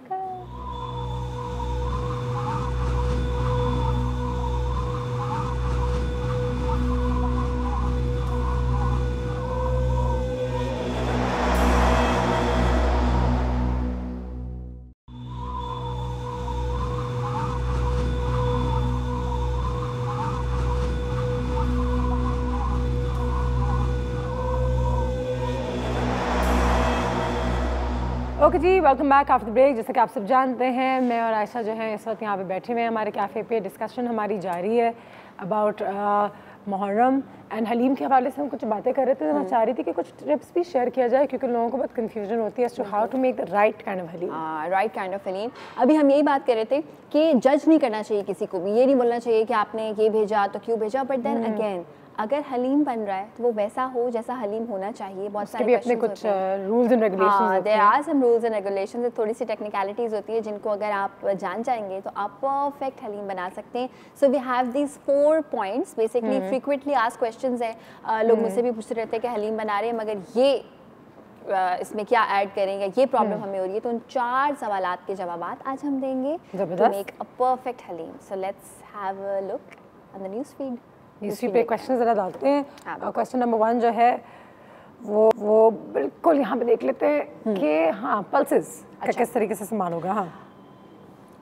Okay ji, welcome back after break. जैसे कि आप सब जानते हैं, मैं और आयशा जो है इस वक्त यहाँ पे बैठे हुए हैं हमारे कैफ़े पे। डिस्कशन हमारी जारी है अबाउट मुहर्रम एंड हलीम के हवाले से हम कुछ बातें कर रहे थे। तो मैं चाह रही थी कि कुछ टिप्स भी शेयर किया जाए क्योंकि लोगों को बहुत कन्फ्यूजन होती है as to how to make the right kind of haleem. Right kind of haleem. अभी हम यही बात कर रहे थे कि जज नहीं करना चाहिए किसी को भी, ये नहीं बोलना चाहिए कि आपने ये भेजा तो क्यों भेजा, बट देन अगेन अगर हलीम बन रहा है तो वो वैसा हो जैसा हलीम होना चाहिए। बहुत सारे अपने कुछ rules and regulations, there are some rules and regulations, थोड़ी सी टेक्निकलिटीज होती है जिनको अगर आप जान जाएंगे तो आप परफेक्ट हलीम बना सकते हैं। So we have these 4 points basically. Frequently asked questions हैं, लोग मुझसे भी पूछते रहते हैं कि हलीम बना रहे हैं मगर ये इसमें क्या ऐड करेंगे, ये प्रॉब्लम हमें हो रही है। तो उन 4 सवालात के जवाब आज हम देंगे to make a perfect haleem. So let's have a look on the news feed. इसी पे क्वेश्चन ज़रा डालते हैं। क्वेश्चन नंबर 1 जो है वो बिल्कुल यहाँ पे देख लेते हैं कि हाँ पल्सेस का किस तरीके से इस्तेमाल होगा। हाँ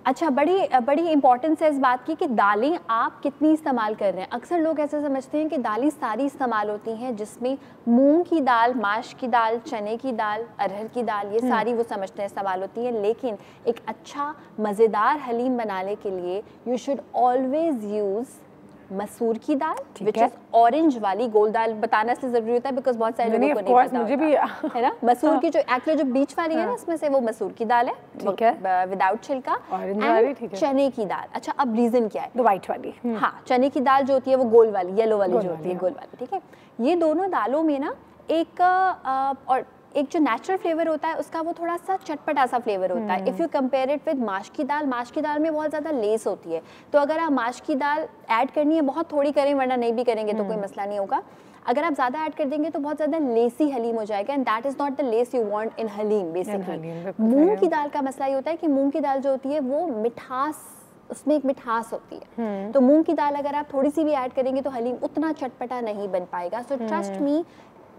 अच्छा, बड़ी इंपॉर्टेंस है इस बात की कि दालें आप कितनी इस्तेमाल कर रहे हैं। अक्सर लोग ऐसा समझते हैं कि दालें सारी इस्तेमाल होती हैं, जिसमें मूंग की दाल, माश की दाल, चने की दाल, अरहर की दाल, ये सारी वो समझते हैं इस्तेमाल होती हैं। लेकिन एक अच्छा मज़ेदार हलीम बनाने के लिए यू शुड ऑलवेज यूज़ मसूर की दाल, विच इज ऑरेंज वाली गोल दाल। बताना से जरूरी होता है बिकॉज बहुत सारे लोगों को नहीं पता मुझे भी है ना। मसूर की जो एक्चुअली जो बीच वाली है ना, उसमें से वो मसूर की दाल है, ठीक है, विदाउट छिलका। एंड चने की दाल। अच्छा, अब रीजन क्या है? द वाइट वाली। हाँ, चने की दाल जो होती है वो गोल वाली, येलो वाली जो होती है, गोल वाली, ठीक है। ये दोनों दालों में ना एक जो नेचुरल फ्लेवर होता है उसका वो थोड़ा सा चटपटा सा फ्लेवर होता है। If you compare it with माश की दाल में बहुत ज़्यादा लेस होती है। तो अगर आप माश की दाल ऐड करनी है, बहुत थोड़ी करें, वरना नहीं भी करेंगे तो कोई मसला नहीं होगा। अगर आप ज़्यादा ऐड कर देंगे तो बहुत ज़्यादा लेसी हलीम हो जाएगा and that is not the lace you want in haleem basically. मूंग की दाल का मसला ये होता है कि मूंग की दाल जो होती है वो मिठास, उसमें एक मिठास होती है। तो मूंग की दाल अगर आप थोड़ी सी भी ऐड करेंगे तो हलीम उतना चटपटा नहीं बन पाएगा। सो ट्रस्ट मी,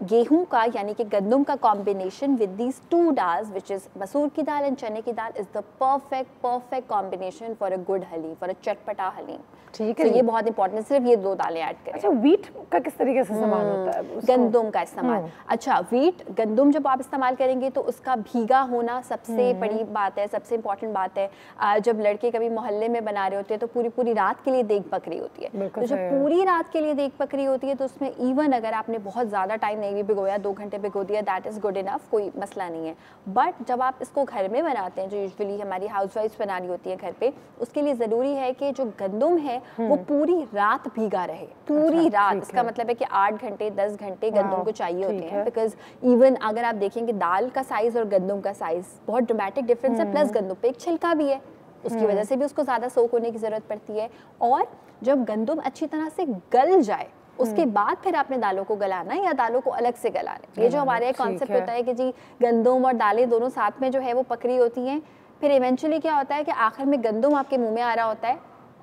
गेहूं का यानी कि गंदम का combination with these 2 dals which is मसूर की दाल एंड चने की दाल is the perfect combination for a good haleem, for a चटपटा हलीम। ठीक है, तो ये बहुत इंपॉर्टेंट है, सिर्फ ये 2 दालें ऐड करें। अच्छा, व्हीट का किस तरीके से इस्तेमाल होता है? गंदम का इस्तेमाल। अच्छा, व्हीट गंदम जब आप इस्तेमाल करेंगे तो उसका भीगा होना सबसे बड़ी बात है, सबसे इंपॉर्टेंट बात है। जब लड़के कभी मोहल्ले में बना रहे होते हैं तो पूरी रात के लिए देग पक रही होती है, तो जब पूरी रात के लिए देग पक रही होती है तो उसमें इवन अगर आपने बहुत ज़्यादा टाइम नहीं भी भिगोया, 2 घंटे भिगो दिया, दैट इज़ गुड इनफ, कोई मसला नहीं है। बट जब आप इसको घर में बनाते हैं, जो यूजुअली हमारी हाउसवाइफ्स बना रही होती हैं घर पे, उसके लिए ज़रूरी है कि जो गंदम है वो पूरी रात भीगा रहे, पूरी रात। इसका मतलब है कि 8 घंटे 10 घंटे गंदम को चाहिए होते हैं, बिकॉज इवन अगर आप देखेंगे दाल का साइज और गंदम का साइज बहुत ड्रामेटिक डिफरेंस है, प्लस गंदम पे एक छिलका भी है, उसकी वजह से भी उसको ज़्यादा सोक होने की ज़रूरत पड़ती है। और जब गंदम अच्छी तरह से गल जाए उसके बाद फिर आपने दालों को गलाना है या दालों को अलग से गलाना है। ये जो हमारे कॉन्सेप्ट होता है कि जी गंदम और दालें दोनों साथ में जो है वो पकड़ी होती हैं, फिर इवेंचुअली क्या होता है कि आखिर में गंदम आपके मुंह में आ रहा होता है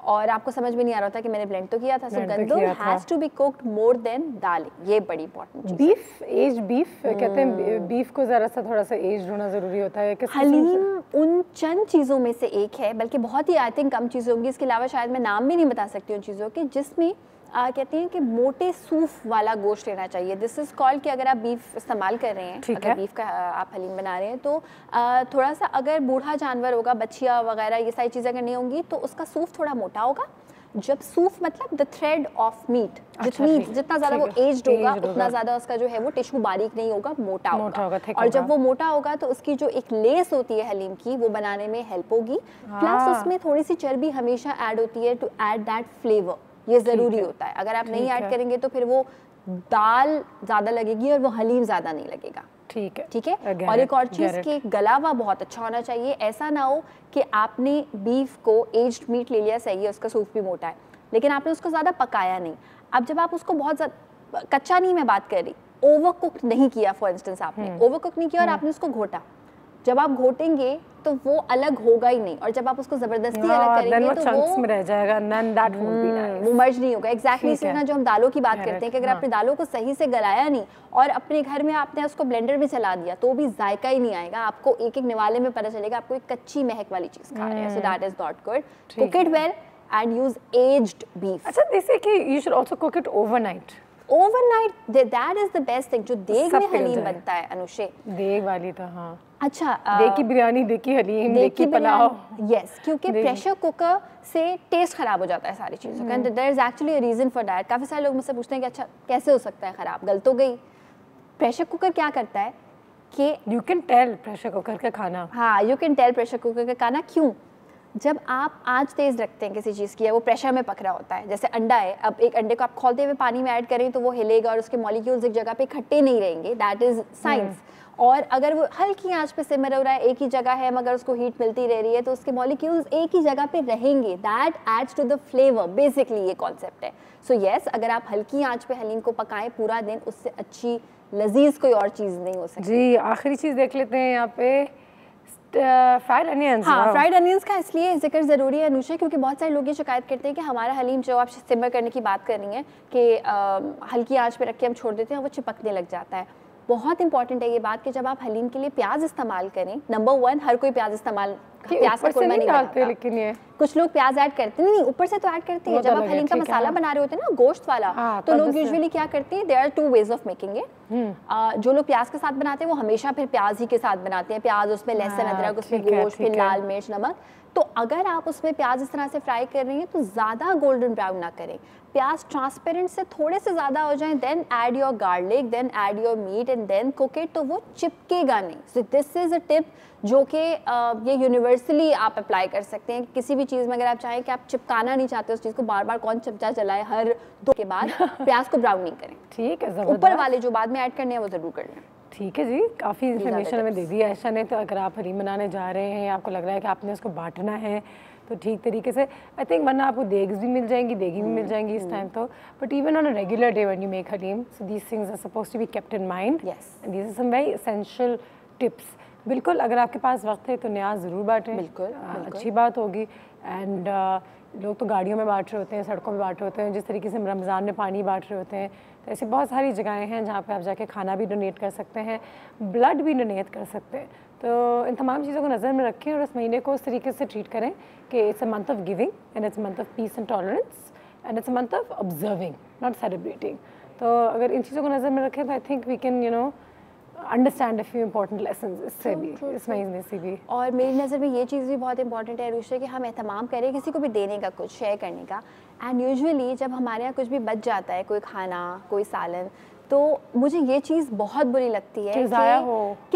और आपको समझ में नहीं आ रहा होता कि मैंने ब्लेंड तो किया था। So gandum has to be cooked more than dal, ये बड़ी इंपॉर्टेंट चीज। बीफ, एज बीफ कहते हैं, बीफ को जरा सा थोड़ा सा एज होना जरूरी होता है। हलीम उन चंद चीज़ों में से एक है, बल्कि बहुत ही आई थिंक कम चीज़ें होंगी, इसके अलावा शायद मैं नाम भी नहीं बता सकती उन चीज़ों के, जिसमें कहते हैं कि मोटे सूफ वाला गोश्त लेना चाहिए। दिस इज़ कॉल्ड कि अगर आप बीफ इस्तेमाल कर रहे हैं, अगर बीफ का आप हलीम बना रहे हैं तो थोड़ा सा अगर बूढ़ा जानवर होगा, बच्चियाँ वगैरह ये सारी चीज़ें अगर नहीं होंगी तो उसका सूफ थोड़ा मोटा होगा। जब सूफ मतलब द थ्रेड ऑफ मीट, जितना ज़्यादा वो एज्ड होगा उतना ज़्यादा उसका जो है वो टिश्यू बारीक नहीं होगा, मोटा होगा। और जब वो मोटा होगा तो उसकी जो एक लेस होती है हलीम की वो बनाने में हेल्प होगी। प्लस उसमें थोड़ी सी चर्बी हमेशा ऐड होती है टू ऐड दैट फ्लेवर, ये ज़रूरी होता है। अगर आप नहीं ऐड करेंगे तो फिर वो दाल ज़्यादा लगेगी और वो हलीम ज़्यादा नहीं लगेगा। ठीक है। और एक और चीज़ कि गलावा बहुत अच्छा होना चाहिए। ऐसा ना हो कि आपने बीफ को एज्ड मीट ले लिया, सही है, उसका सूफ भी मोटा है, लेकिन आपने उसको ज़्यादा पकाया नहीं। अब जब आप उसको बहुत ज़्यादा कच्चा नहीं, मैं बात कर रही, ओवर कुक नहीं किया, फॉर इंस्टेंस आपने ओवर कुक नहीं किया और आपने उसको घोटा, जब आप घोटेंगे तो वो अलग होगा ही नहीं, और जब आप उसको जबरदस्ती अलग करेंगे तो वो में रह जाएगा, वो मर्ज नहीं होगा। एग्जैक्टली इसलिए ना जो हम दालों की बात करते हैं कि अगर आपने दालों को सही से गलाया नहीं और अपने घर में आपने उसको ब्लेंडर में चला दिया तो भी जायका ही नहीं आएगा, आपको एक एक निवाले में पता चलेगा आपको एक कच्ची महक वाली चीज खा रहे हैं। So that is not good. Cook it well and use aged beef. अच्छा, they say कि you should also cook it overnight. Overnight, that is the best thing। जो देग में हलीम बनता है अनुषे, देग वाली तो हाँ। अच्छा, देग की बिरयानी, देग की हलीम, देग की पुलाव, यस, क्योंकि प्रेशर कुकर से टेस्ट खराब हो जाता है सारी चीज़ों का। And there is actually a reason for that. काफ़ी सारे लोग मुझसे पूछते हैं कि अच्छा कैसे हो सकता है ख़राब, गल तो गई। प्रेशर कुकर क्या करता है कि you can tell pressure cooker का खाना, हाँ, you can tell pressure cooker का खाना। क्यों? जब आप आंच तेज़ रखते हैं किसी चीज़ की है, वो प्रेशर में पक रहा होता है। जैसे अंडा है, अब एक अंडे को आप खोलते हुए पानी में ऐड करें तो वो हिलेगा और उसके मॉलिक्यूल्स एक जगह पे इकट्ठे नहीं रहेंगे, दैट इज़ साइंस। और अगर वो हल्की आंच पे सिमर हो रहा है, एक ही जगह है, मगर उसको हीट मिलती रह रही है तो उसके मॉलिक्यूल्स एक ही जगह पे रहेंगे, that adds to the flavour. Basically ये कॉन्सेप्ट है। सो यस, अगर आप हल्की आंच पे हलीम को पकाएं पूरा दिन, उससे अच्छी लजीज कोई और चीज़ नहीं हो सकती। जी, आखिरी चीज़ देख लेते हैं यहाँ पे, फ्राइड अनियंस। हाँ, फ्राइड अनियंस का इसलिए जिक्र ज़रूरी है अनुषा, क्योंकि बहुत सारे लोग ये शिकायत करते हैं कि हमारा हलीम, जो आप सिमर करने की बात कर रही हैं कि हल्की आंच पे रख के हम छोड़ देते हैं, वो चिपकने लग जाता है। बहुत इंपॉर्टेंट है ये बात कि जब आप हलीम के लिए प्याज इस्तेमाल करें, नंबर 1, हर कोई प्याज इस्तेमाल प्याज का कुरमा नहीं डालते, लेकिन ये कुछ लोग प्याज ऐड करते नहीं, ऊपर से तो ऐड करते हैं। जब आप हलीम का मसाला बना रहे होते हैं ना, गोश्त वाला, तो लोग यूजुअली क्या करते हैं, there are 2 ways of making it. जो लोग प्याज के साथ बनाते हैं वो हमेशा फिर प्याज ही के साथ बनाते हैं, प्याज उसमें लहसुन अदरक, उसमें गोश्त, फिर लाल मिर्च, नमक। तो अगर आप उसमें प्याज इस तरह से फ्राई कर रही हैं तो ज़्यादा गोल्डन ब्राउन ना करें, प्याज ट्रांसपेरेंट से थोड़े से ज़्यादा हो जाएं, then add your garlic, then add your meat and then cook it, तो वो चिपकेगा नहीं। So this is a tip जो कि ये यूनिवर्सली आप अप्लाई कर सकते हैं। किसी भी चीज़ में अगर आप चाहें कि आप चिपकाना नहीं चाहते उस चीज़ को, बार बार कौन चमचा चलाए हर 2 के बाद, प्याज को ब्राउन नहीं करें। ठीक है, ऊपर वाले जो बाद में ऐड करने हैं वो ज़रूर कर लें। ठीक है जी, काफ़ी इन्फॉर्मेशन हमें दे दी है आयशा ने। तो अगर आप हलीम बनाने जा रहे हैं, आपको लग रहा है कि आपने उसको बांटना है, तो ठीक तरीके से, आई थिंक, वरना आपको देग्स भी मिल जाएंगी, देगी भी मिल जाएंगी इस टाइम तो। But even on a regular day when you make haleem, so these things are supposed to be kept in mind, and these are some very essential tips. बिल्कुल, अगर आपके पास वक्त है तो न्याज ज़रूर बांटें, बिल्कुल, अच्छी बात होगी। एंड लोग तो गाड़ियों में बांट रहे होते हैं, सड़कों में बांट रहे होते हैं, जिस तरीके से रमज़ान में पानी बांट रहे होते हैं। तो ऐसी बहुत सारी जगहें हैं जहाँ पे आप जाके खाना भी डोनेट कर सकते हैं, ब्लड भी डोनेट कर सकते हैं। तो इन तमाम चीज़ों को नज़र में रखें और इस महीने को उस तरीके से ट्रीट करें कि it's a month of giving and it's a month of peace and tolerance and it's a month of observing, not celebrating. तो अगर इन चीज़ों को नज़र में रखें तो I think we can understand a few important lessons इससे भी, इस महीने से भी। और मेरी नज़र में ये चीज़ भी बहुत इंपॉर्टेंट है रुशा कि हम एहतमाम करें किसी को भी देने का, कुछ शेयर करने का। एंड यूजुअली जब हमारे यहाँ कुछ भी बच जाता है, कोई खाना, कोई सालन, तो मुझे ये चीज़ बहुत बुरी लगती है कि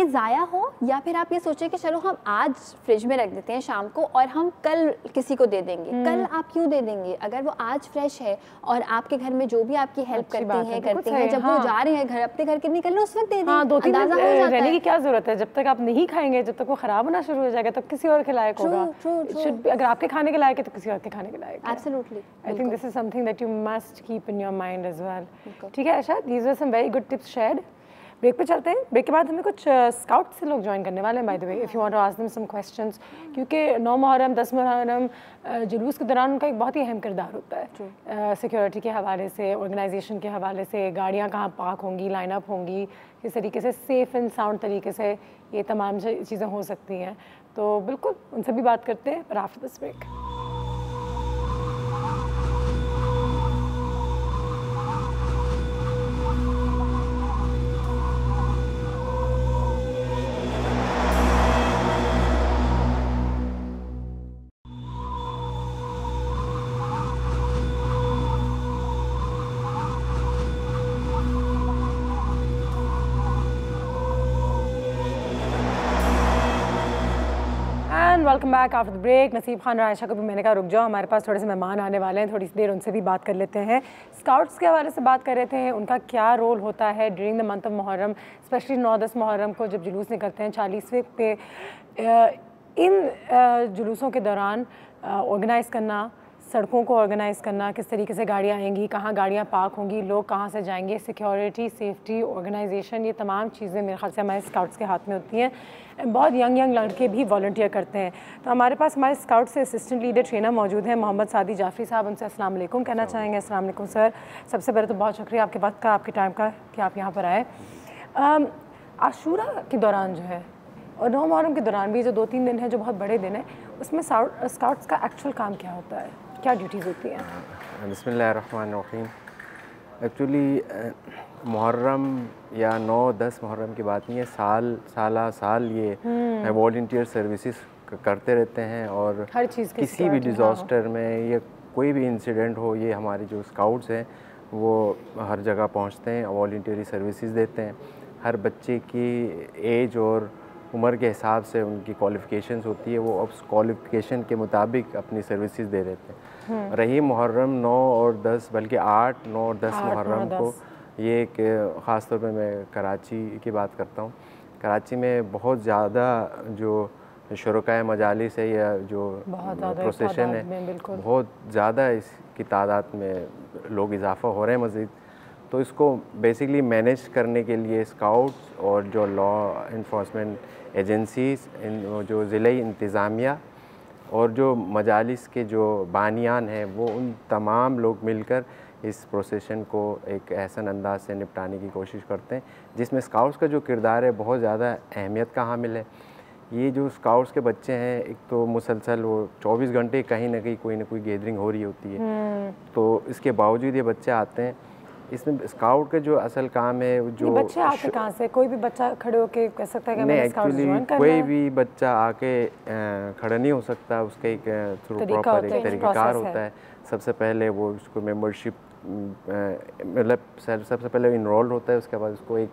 ज़ाया हो, या फिर आप ये सोचें कि चलो हम आज फ्रिज में रख देते हैं शाम को और हम कल किसी को दे देंगे। कल आप क्यों दे देंगे? अगर वो आज फ्रेश है और आपके घर में जो भी आपकी हेल्प करते हैं जब वो जा रहे हैं घर, अपने घर के निकलने उस वक्त दे दें। 2-3 दिन रहने की क्या ज़रूरत है? जब तक आप नहीं खाएंगे, जब तक वो ख़राब होना शुरू हो जाएगा तो किसी और के लायक होगा। अगर आपके खाने के लायक है तो किसी और के खाने के लायक है। Absolutely, I think this is something that you must keep in your mind as well. ठीक है Ayesha, these are some very good tips shared. Break पे चलते हैं। ब्रेक के बाद हमें कुछ स्काउट से लोग ज्वाइन करने वाले हैं, by the way, if you want to ask them some questions, क्योंकि 9 मुहर्रम 10 मुहर्रम जुलूस के दौरान उनका एक बहुत ही अहम किरदार होता है, सिक्योरिटी के हवाले से, ऑर्गेनाइजेशन के हवाले से, गाड़ियाँ कहाँ पार्क होंगी, लाइन अप होंगी, किस तरीके से सेफ़ एंड साउंड तरीके से ये तमाम चीज़ें हो सकती हैं। तो बिल्कुल उनसे भी बात करते हैं, पर after this break. Welcome back after the break. Naseeb Khan और आयशा को भी मैंने कहा रुक जाओ, हमारे पास थोड़े से मेहमान आने वाले हैं, थोड़ी सी देर उनसे भी बात कर लेते हैं। स्काउट्स के हवाले से बात कर रहे थे, उनका क्या रोल होता है during the month of Muharram, specially 9-10 Muharram को जब जुलूस निकलते हैं 40वें पे। इन जुलूसों के दौरान ऑर्गेनाइज़ करना, सड़कों को ऑर्गेनाइज़ करना, किस तरीके से गाड़ियाँ आएंगी, कहाँ गाड़ियाँ पार्क होंगी, लोग कहाँ से जाएंगे, सिक्योरिटी, सेफ्टी, ऑर्गेनाइजेशन, ये तमाम चीज़ें मेरे ख्याल से हमारे स्काउट्स के हाथ में होती हैं। बहुत यंग लड़के भी वॉलंटियर करते हैं। तो हमारे पास हमारे स्काउट से असिस्टेंट लीडर ट्रेनर मौजूद हैं, मोहम्मद सादी जाफरी साहब। उनसे अस्सलाम वालेकुम कहना चाहेंगे। अस्सलाम वालेकुम सर। सबसे पहले तो बहुत शुक्रिया आपके वक्त का, आपके टाइम का कि आप यहाँ पर आए। आशूरा के दौरान जो है और 9 मुहर्रम के दौरान भी जो 2-3 दिन है जो बहुत बड़े दिन है, उसमें स्काउट्स का एक्चुअल काम क्या होता है, क्या ड्यूटीज़ होती हैं? बिस्मिल्लाहिर्रहमानिर्रहीम। एक्चुअली मुहर्रम या 9-10 मुहर्रम की बात नहीं है, साल ये वॉलंटियर सर्विसेज करते रहते हैं और हर चीज़ किसी भी डिज़ास्टर में या कोई भी इंसिडेंट हो, ये हमारे जो स्काउट्स हैं वो हर जगह पहुंचते हैं, वॉलंटियरी सर्विसेज देते हैं। हर बच्चे की एज और उम्र के हिसाब से उनकी क्वालिफ़िकेशंस होती है, वो उस क्वालिफ़िकेशन के मुताबिक अपनी सर्विसेज दे देते हैं। रही मुहर्रम 9 और 10 बल्कि 8, 9 और 10 मुहर्रम को, ये एक ख़ास तौर पे मैं कराची की बात करता हूँ। कराची में बहुत ज़्यादा जो शुरकाए मजालिस है या जो प्रोसेशन है, बहुत ज़्यादा इसकी तादाद में लोग इजाफ़ा हो रहे हैं मज़ीद। तो इसको बेसिकली मैनेज करने के लिए स्काउट्स और जो लॉ इन्फोर्समेंट एजेंसीज़, जो ज़िले इंतज़ामिया और जो मजालिस के जो बानियान हैं, वो उन तमाम लोग मिलकर इस प्रोसेशन को एक एहसन अंदाज से निपटाने की कोशिश करते हैं, जिसमें स्काउट्स का जो किरदार है बहुत ज़्यादा अहमियत का हामिल है। ये जो स्काउट्स के बच्चे हैं, एक तो मुसलसल वो 24 घंटे कहीं ना कहीं कोई ना कोई गैदरिंग हो रही होती है, तो इसके बावजूद ये बच्चे आते हैं। इसमें स्काउट का जो असल काम है, जो बच्चे आके कहाँ से, कोई भी बच्चा खड़े होके कह सकता है कि नहीं, एक्चुअली कोई भी बच्चा आके खड़ा नहीं हो सकता, उसका एक प्रॉपर एक तरीक़ाकार होता है। सबसे पहले वो उसको मेंबरशिप मतलब सबसे पहले इनरोल होता है, उसके बाद उसको एक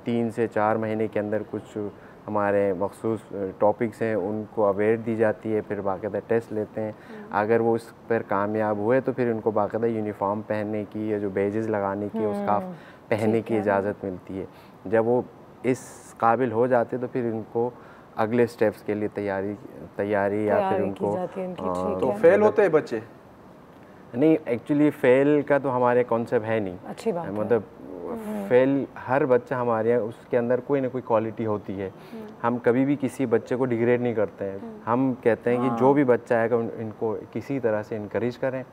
3 से 4 महीने के अंदर कुछ हमारे मखसूस टॉपिक्स हैं उनको अवेयर दी जाती है, फिर बाकायदा टेस्ट लेते हैं। अगर वो उस पर कामयाब हुए तो फिर उनको बाकायदा यूनिफॉर्म पहनने की या जो बेजेस लगाने की, स्कार्फ पहनने की इजाज़त मिलती है। जब वो इस काबिल हो जाते तो फिर उनको अगले स्टेप्स के लिए तैयारी या फिर उनको तो फेल होते हैं बच्चे? नहीं, एक्चुअली फेल का तो हमारे कॉन्सेप्ट है नहीं। अच्छी बात मतलब फेल हर बच्चा हमारे यहाँ उसके अंदर कोई ना कोई क्वालिटी होती है हम कभी भी किसी बच्चे को डिग्रेड नहीं करते हैं। हम कहते हैं कि जो भी बच्चा आएगा इनको किसी तरह से इनकरेज करें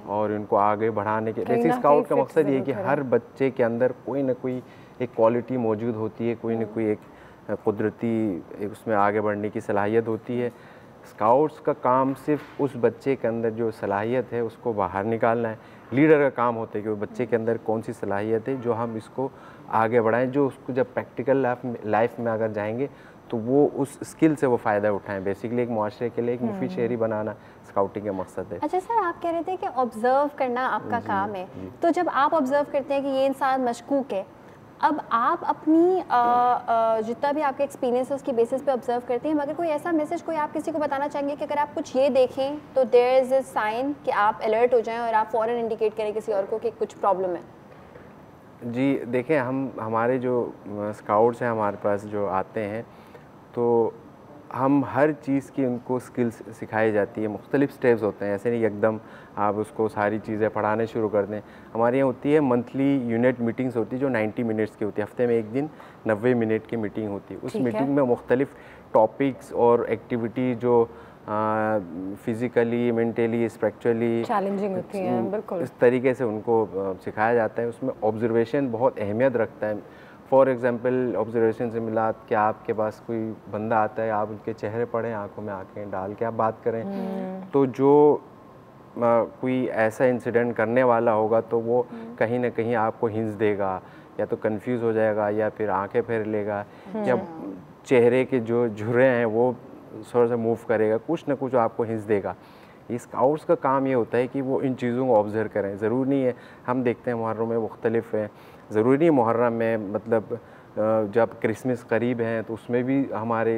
और इनको आगे बढ़ाने के। बेसिक स्काउट का मकसद ये है कि हर बच्चे के अंदर कोई ना कोई एक क्वालिटी मौजूद होती है, कोई ना कोई एक कुदरती उसमें आगे बढ़ने की सलाहियत होती है। स्काउट्स का काम सिर्फ उस बच्चे के अंदर जो सलाहियत है उसको बाहर निकालना है। लीडर का काम होता है कि वो बच्चे के अंदर कौन सी सलाहियत है जो हम इसको आगे बढ़ाएं, जो उसको जब प्रैक्टिकल लाइफ में अगर जाएंगे तो वो उस स्किल से वो फ़ायदा उठाएं। बेसिकली एक मुआशरे के लिए एक मुफीद शहरी बनाना स्काउटिंग का मकसद है। अच्छा सर, आप कह रहे थे कि ऑब्जर्व करना आपका काम है, तो जब आप ऑब्जर्व करते हैं कि ये इंसान मशकूक है, अब आप अपनी जितना भी आपका एक्सपीरियंस है उसकी बेसिस पे ऑब्जर्व करते हैं, मगर कोई ऐसा मैसेज कोई आप किसी को बताना चाहेंगे कि अगर आप कुछ ये देखें तो देयर इज़ अ साइन कि आप अलर्ट हो जाएं और आप फ़ौरन इंडिकेट करें किसी और को कि कुछ प्रॉब्लम है? जी देखें, हमारे जो स्काउट्स हैं हमारे पास जो आते हैं तो हम हर चीज़ की उनको स्किल्स सिखाई जाती है। मुख्तलिफ स्टेप्स होते हैं, ऐसे नहीं एकदम आप उसको सारी चीज़ें पढ़ाने शुरू कर दें। हमारे यहाँ होती है मंथली यूनिट मीटिंग्स होती है जो 90 मिनट्स की होती है। हफ्ते में एक दिन 90 मिनट की मीटिंग होती है। उस मीटिंग में मुख्तलिफ टॉपिक्स और एक्टिविटी जो फिज़िकली, मेंटली, स्पिरिचुअली चैलेंजिंग होती हैं, बिल्कुल इस तरीके से उनको सिखाया जाता है। उसमें ऑब्जर्वेशन बहुत अहमियत रखता है। फॉर एग्ज़ाम्पल ऑब्जर्वेशन से मिला कि आपके पास कोई बंदा आता है, आप उनके चेहरे पढ़ें, आंखों में आंखें डाल के आप बात करें, तो जो कोई ऐसा इंसिडेंट करने वाला होगा तो वो कहीं ना कहीं आपको हिंस देगा, या तो कंफ्यूज हो जाएगा, या फिर आंखें फेर लेगा, या चेहरे के जो झुर्रे हैं वो थोड़ा सा मूव करेगा, कुछ ना कुछ आपको हिंस देगा। ये स्काउट्स का काम ये होता है कि वो इन चीज़ों को ऑब्ज़र्व करें। ज़रूरी नहीं है, हम देखते हैं मुहर्रम में मुख्तलिफ है, ज़रूरी नहीं मुहर्रम में, मतलब जब क्रिसमस करीब हैं तो उसमें भी हमारे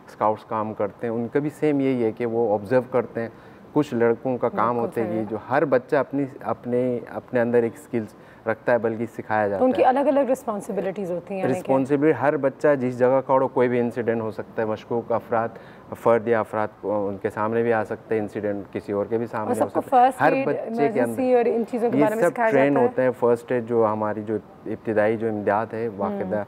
स्काउट्स काम करते हैं। उनका भी सेम यही है कि वो ऑब्ज़र्व करते हैं। कुछ लड़कों का काम होता है कि जो हर बच्चा अपने अंदर एक स्किल्स रखता है, बल्कि सिखाया जाता है। उनकी अलग अलग रिस्पॉन्सिबिलिटीज़ होती हैं। रिस्पॉन्सिबिलिटी हर बच्चा जिस जगह का हो, कोई भी इंसिडेंट हो सकता है। मशकूक फ़र्द या अफराद उनके सामने भी आ सकते हैं, इंसिडेंट किसी और के भी सामने हो सकता है। हर बच्चे के अंदर और इन चीज़ों के बारे में सिखाया ट्रेन होते हैं। फर्स्ट एड जो हमारी जो इब्तिदाई जो इमदाद है, वाक़िदा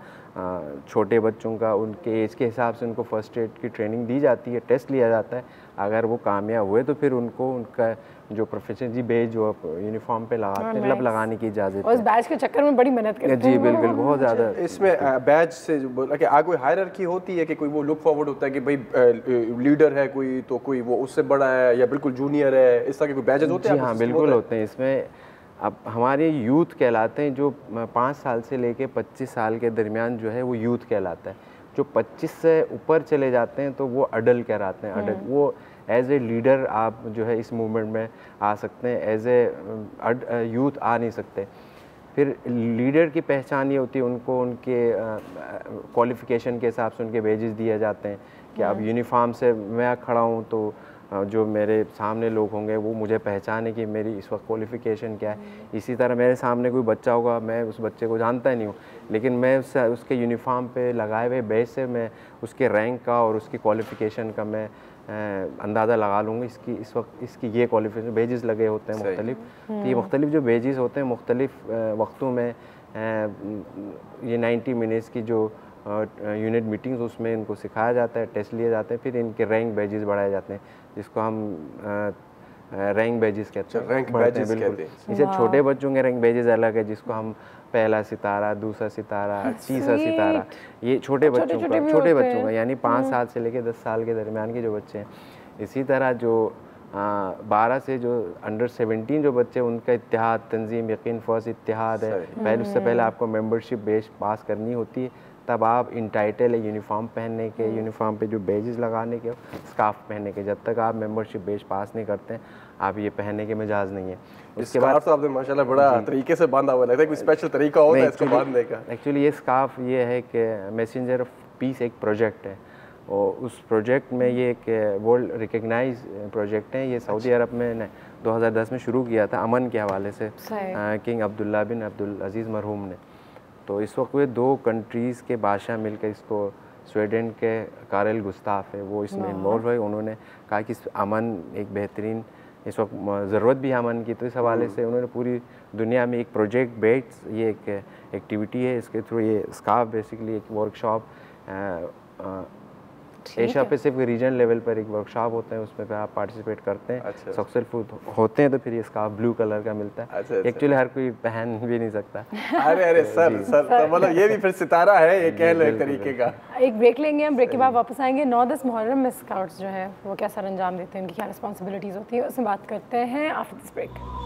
छोटे बच्चों का उनके एज के हिसाब से उनको फ़र्स्ट एड की ट्रेनिंग दी जाती है, टेस्ट लिया जाता है। अगर वो कामयाब हुए तो फिर उनको उनका जो प्रोफेशन जी बेज जो यूनिफॉर्म पे लगाते हैं, लब लगाने की इजाज़त है। उस बैच के चक्कर में बड़ी मेहनत करते हैं। जी बिल्कुल, बहुत ज़्यादा। इसमें बैच से जो बोला कि आगे हायरार्की होती है कि कोई वो लुक फॉरवर्ड होता है कि भाई लीडर है कोई, तो कोई वो उससे बड़ा है या बिल्कुल जूनियर है, इस तरह के कोई बैचेस होते हैं? हाँ बिल्कुल होते हैं। इसमें अब हमारे यूथ कहलाते हैं, जो 5 साल से लेके 25 साल के दरमियान जो है वो यूथ कहलाता है। जो 25 से ऊपर चले जाते हैं तो वो अडल्ट कहलाते हैं। अडल्ट वो एज ए लीडर आप जो है इस मूवमेंट में आ सकते हैं, एज ए यूथ आ नहीं सकते। फिर लीडर की पहचान ये होती है, उनको उनके क्वालिफ़िकेशन के हिसाब से उनके वेजेस दिए जाते हैं कि अब यूनिफॉर्म से मैं खड़ा हूँ तो जो मेरे सामने लोग होंगे वो मुझे पहचाने कि मेरी इस वक्त क्वालिफ़िकेशन क्या है। इसी तरह मेरे सामने कोई बच्चा होगा, मैं उस बच्चे को जानता ही नहीं हूँ, लेकिन मैं उसके यूनिफॉर्म पे लगाए हुए बेस से मैं उसके रैंक का और उसकी क्वालिफ़िकेशन का मैं अंदाज़ा लगा लूँगा। इस वक्त इसकी ये क्वालिफ़िकेशन बेजेस लगे होते हैं मुख्तलिफ। तो ये मुख्तलिफ जो बेजेस होते हैं मुख्तलिफ वक्तों में ये 90 मिनट्स की जो यूनिट मीटिंग्स उसमें इनको सिखाया जाता है, टेस्ट लिए जाते हैं, फिर इनके रैंक बेजेस बढ़ाए जाते हैं, जिसको हम रैंक बेजेस कहते हैं। रैंक बेजेस कहते हैं। इसे छोटे बच्चों के रैंक बेजेस अलग है, जिसको हम पहला सितारा, दूसरा सितारा, तीसरा सितारा, ये छोटे बच्चों का यानी 5 साल से लेकर 10 साल के दरमियान के जो बच्चे हैं। इसी तरह जो 12 से जो अंडर 17 जो बच्चे, उनका इत्तेहाद तंजीम यकीन फर्स्ट इत्तेहाद है। पहले उससे पहले आपको मेंबरशिप बेस पास करनी होती है, तब आप इंटाइटल है यूनिफॉर्म पहनने के, यूनिफॉर्म पे जो बेजेस लगाने के, स्कार्फ पहनने के। जब तक आप मेंबरशिप बेस पास नहीं करते हैं, आप ये पहनने के मिजाज नहीं है। उसके बाद तो आपने माशाल्लाह बड़ा तरीके से बांधा हुआ लगता है, कोई स्पेशल तरीका होता है इसको बांधने का? एक्चुअली ये स्कार्फ ये है कि मैसेंजर ऑफ पीस एक प्रोजेक्ट है, और उस प्रोजेक्ट में ये एक वर्ल्ड रिकग्नाइज प्रोजेक्ट है। ये सऊदी अरब में 2010 में शुरू किया था अमन के हवाले से, किंग अब्दुल्ला बिन अब्दुल अजीज़ मरहूम ने। तो इस वक्त वे 2 कंट्रीज़ के बादशाह मिलकर इसको, स्वीडन के कारेल गुस्ताफ है वो इसमें इन्वॉल्व है। उन्होंने कहा कि अमन एक बेहतरीन, इस वक्त ज़रूरत भी है अमन की, तो इस हवाले से उन्होंने पूरी दुनिया में एक प्रोजेक्ट बेट्स, ये एक एक्टिविटी है, इसके थ्रू ये स्कार्फ बेसिकली एक workshop Asia Pacific region level पर एक वर्कशॉप होता है, उसमें आप पार्टिसिपेट करते हैं, सक्सेसफुल होते हैं तो फिर ये स्कार्फ ब्लू कलर का मिलता है। एक्चुअली हर कोई पहन भी नहीं सकता। अरे सर तो मतलब ये भी फिर सितारा है, ये कह लो एक तरीके का। एक ब्रेक लेंगे, हम ब्रेक के बाद वापस आएंगे। 9-10 मुहर्रम में स्काउट्स जो है वो क्या सर अंजाम देते हैं, उनकी क्या रिस्पॉन्सिबिलिटीज़ होती है, उसमें बात करते हैं after this break.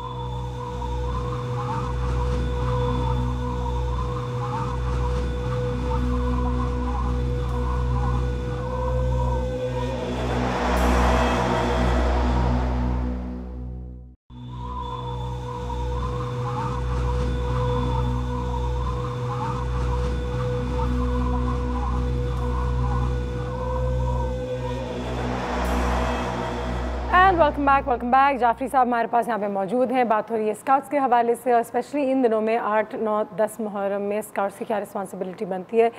Welcome back. Jafri sahab हमारे पास यहाँ पे मौजूद हैं। बात हो रही है स्काउट्स के हवाले से, और स्पेशली इन दिनों में 8, 9, 10 मुहर्रम में स्काउट्स की क्या रिस्पॉन्सिबिलिटी बनती है।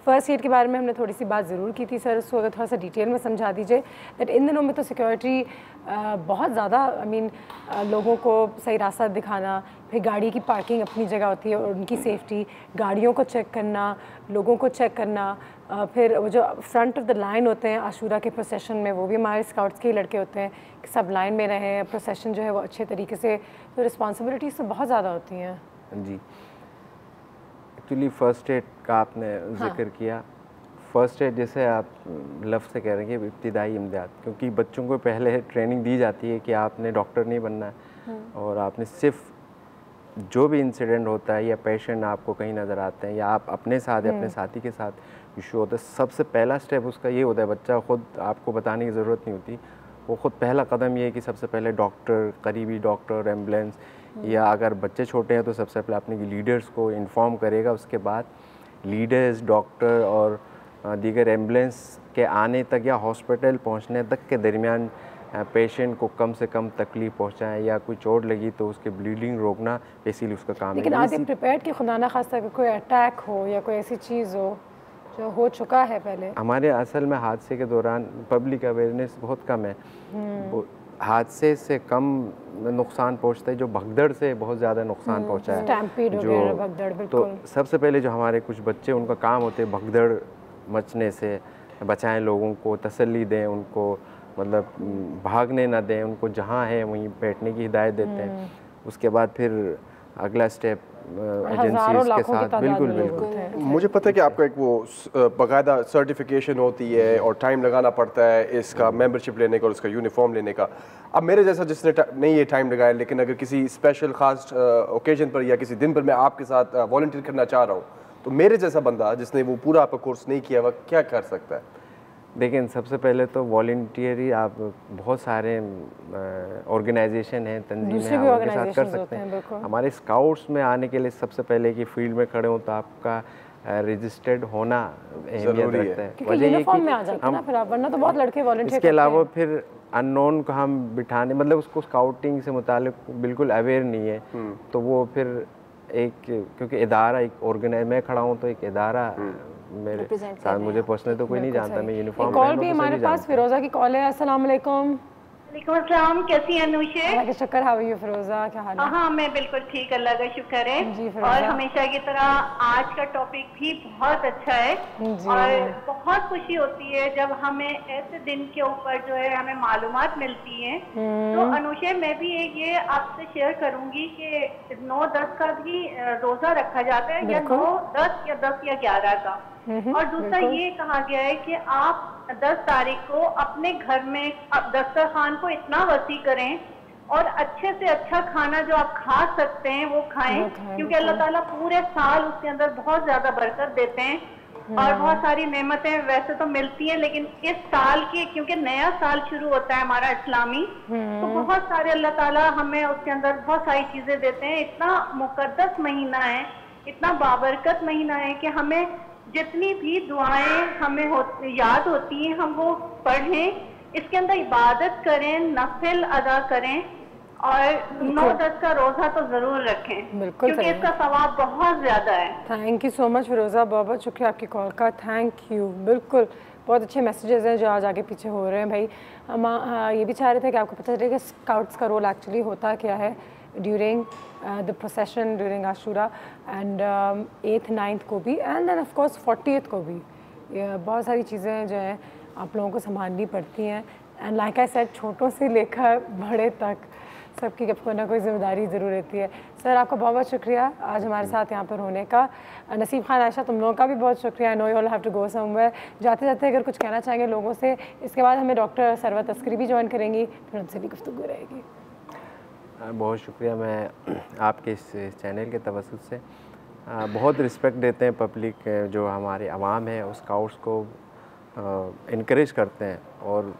फ़र्स्ट एड के बारे में हमने थोड़ी सी बात ज़रूर की थी सर, उसको अगर थोड़ा सा डिटेल में समझा दीजिए। दैट इन दिनों में तो सिक्योरिटी बहुत ज़्यादा, लोगों को सही रास्ता दिखाना, फिर गाड़ी की पार्किंग अपनी जगह होती है और उनकी सेफ्टी, गाड़ियों को चेक करना, लोगों को चेक करना, फिर वो जो फ्रंट ऑफ द लाइन होते हैं आशूरा के प्रोसेशन में, वो भी हमारे स्काउट्स के ही लड़के होते हैं कि सब लाइन में रहें, प्रोसेशन जो है वो अच्छे तरीके से। तो रिस्पॉन्सिबिलिटीज़ तो बहुत ज़्यादा होती हैं जी। एक्चुअली फ़र्स्ट एड का आपने जिक्र किया। फ़र्स्ट एड जैसे आप लफ्ज़ से कह रहे हैं कि इब्तिदाई इमदाद, क्योंकि बच्चों को पहले ट्रेनिंग दी जाती है कि आपने डॉक्टर नहीं बनना है और आपने सिर्फ जो भी इंसिडेंट होता है या पेशेंट आपको कहीं नज़र आते हैं या आप अपने साथ या अपने साथी के साथ इशू होता है, सबसे पहला स्टेप उसका ये होता है, बच्चा खुद आपको बताने की ज़रूरत नहीं होती, वो खुद पहला कदम ये है कि सबसे पहले डॉक्टर, करीबी डॉक्टर, एम्बुलेंस, या अगर बच्चे छोटे हैं तो सबसे पहले अपने लीडर्स को इन्फॉर्म करेगा। उसके बाद लीडर्स, डॉक्टर और दीगर एम्बुलेंस के आने तक या हॉस्पिटल पहुंचने तक के दरमियान पेशेंट को कम से कम तकलीफ पहुंचाएं, या कोई चोट लगी तो उसके ब्लीडिंग रोकना बेसिकली उसका काम है। लेकिन आज ये प्रिपेयर्ड कि खुदा ना खास्ता कोई अटैक हो या कोई ऐसी चीज़ हो जो चुका है पहले। हमारे असल में हादसे के दौरान पब्लिक अवेयरनेस बहुत कम है। हादसे से कम नुकसान पहुंचता है जो भगदड़ से बहुत ज़्यादा नुकसान पहुंचा है। स्टैम्पीड वगैरह, भगदड़, बिल्कुल। तो सबसे पहले जो हमारे कुछ बच्चे, उनका काम होते हैं भगदड़ मचने से बचाएं, लोगों को तसल्ली दें, उनको मतलब भागने ना दें, उनको जहाँ है वहीं बैठने की हिदायत देते हैं। उसके बाद फिर अगला स्टेप एजेंसीज के साथ। बिल्कुल। मुझे पता है कि आपका एक वो बाकायदा सर्टिफिकेशन होती है और टाइम लगाना पड़ता है इसका मेंबरशिप लेने का और उसका यूनिफॉर्म लेने का। अब मेरे जैसा जिसने नहीं ये टाइम लगाया, लेकिन अगर किसी स्पेशल खास ओकेजन पर या किसी दिन पर मैं आपके साथ वॉलंटियर करना चाह रहा हूँ, तो मेरे जैसा बंदा जिसने वो पूरा आपका कोर्स नहीं किया वह क्या कर सकता है? देखिए, सबसे पहले तो वॉलंटियरी आप बहुत सारे ऑर्गेनाइजेशन हैं, तंजीमें हैं, उनके साथ कर सकते हैं। हमारे स्काउट्स में आने के लिए सबसे पहले कि फील्ड में खड़े हों तो आपका रजिस्टर्ड होना अहमियत रखता है। वजह ये कि में आ जाता है ना, फिर वरना तो बहुत लड़के वॉलंटियर। इसके अलावा फिर अननोन को हम बिठाने, मतलब उसको स्काउटिंग से मुतालिक बिल्कुल अवेयर नहीं है, तो वो फिर एक, क्योंकि इदारा एक ऑर्गेनाइज, मैं खड़ा हूँ तो एक इदारा मेरे साथ, मुझे पर्सनल तो कोई नहीं जानता, मैं यूनिफॉर्म। कॉल भी हमारे पास फिरोजा की कॉल है। अस्सलाम वालेकुम। वालेकुम अस्सलाम, कैसी हैं अनुशे? अल्लाह का शुक्र। हाउ आर यू फिरोजा, क्या हाल है? हाँ, मैं बिल्कुल ठीक, अल्लाह का शुक्र है। और हमेशा की तरह आज का टॉपिक भी बहुत अच्छा है और बहुत खुशी होती है जब हमें ऐसे दिन के ऊपर जो है हमें मालूमात मिलती हैं। तो अनुशे, मैं भी ये आपसे शेयर करूंगी कि 9-10 का भी रोजा रखा जाता है, या 9, 10 या 10 या 11 का। और दूसरा ये कहा गया है कि आप 10 तारीख को अपने घर में दस्तरखान को इतना वसी करें और अच्छे से अच्छा खाना जो आप खा सकते हैं वो खाएं, क्योंकि अल्लाह ताला पूरे साल उसके अंदर बहुत ज्यादा बरकत देते हैं और बहुत सारी नेमतें वैसे तो मिलती हैं, लेकिन इस साल की, क्योंकि नया साल शुरू होता है हमारा इस्लामी, तो बहुत सारे अल्लाह ताला हमें उसके अंदर बहुत सारी चीजें देते हैं। इतना मुकद्दस महीना है, इतना बाबरकत महीना है कि हमें जितनी भी दुआएं हमें याद होती हैं हम वो पढ़ें, इसके अंदर इबादत करें, नफिल अदा करें और 9-10 का रोजा तो जरूर रखें, क्योंकि इसका सवाब बहुत ज्यादा है। थैंक यू सो मच फिरोजा, बहुत शुक्रिया आपकी कॉल का, थैंक यू। बिल्कुल, बहुत अच्छे मैसेजेस हैं जो आज आगे पीछे हो रहे हैं भाई। हम ये भी चाह रहे थे कि आपको पता चले कि स्काउट्स का रोल एक्चुअली होता क्या है during the procession, during Ashura and 8th, 9th को भी, and then of course 40th को भी। बहुत सारी चीज़ें जो हैं आप लोगों को संभालनी पड़ती हैं। एंड लाइक आई सेड, छोटों से लेकर बड़े तक सबकी कोई ना कोई जिम्मेदारी ज़रूर रहती है। सर आपका बहुत बहुत शुक्रिया आज हमारे साथ यहाँ पर होने का। नसीब खान, आयशा, तुम लोगों का भी बहुत शुक्रिया। I know you all have to go somewhere. जाते जाते अगर कुछ कहना चाहेंगे लोगों से, इसके बाद हमें डॉक्टर सरवत अस्करी भी ज्वाइन करेंगी, फिर उनसे भी गुफ्तगू रहेगी। बहुत शुक्रिया। मैं आपके इस चैनल के तवज्जुह से बहुत रिस्पेक्ट देते हैं पब्लिक, जो हमारे अवाम है उस स्काउट्स को इनक्रेज करते हैं। और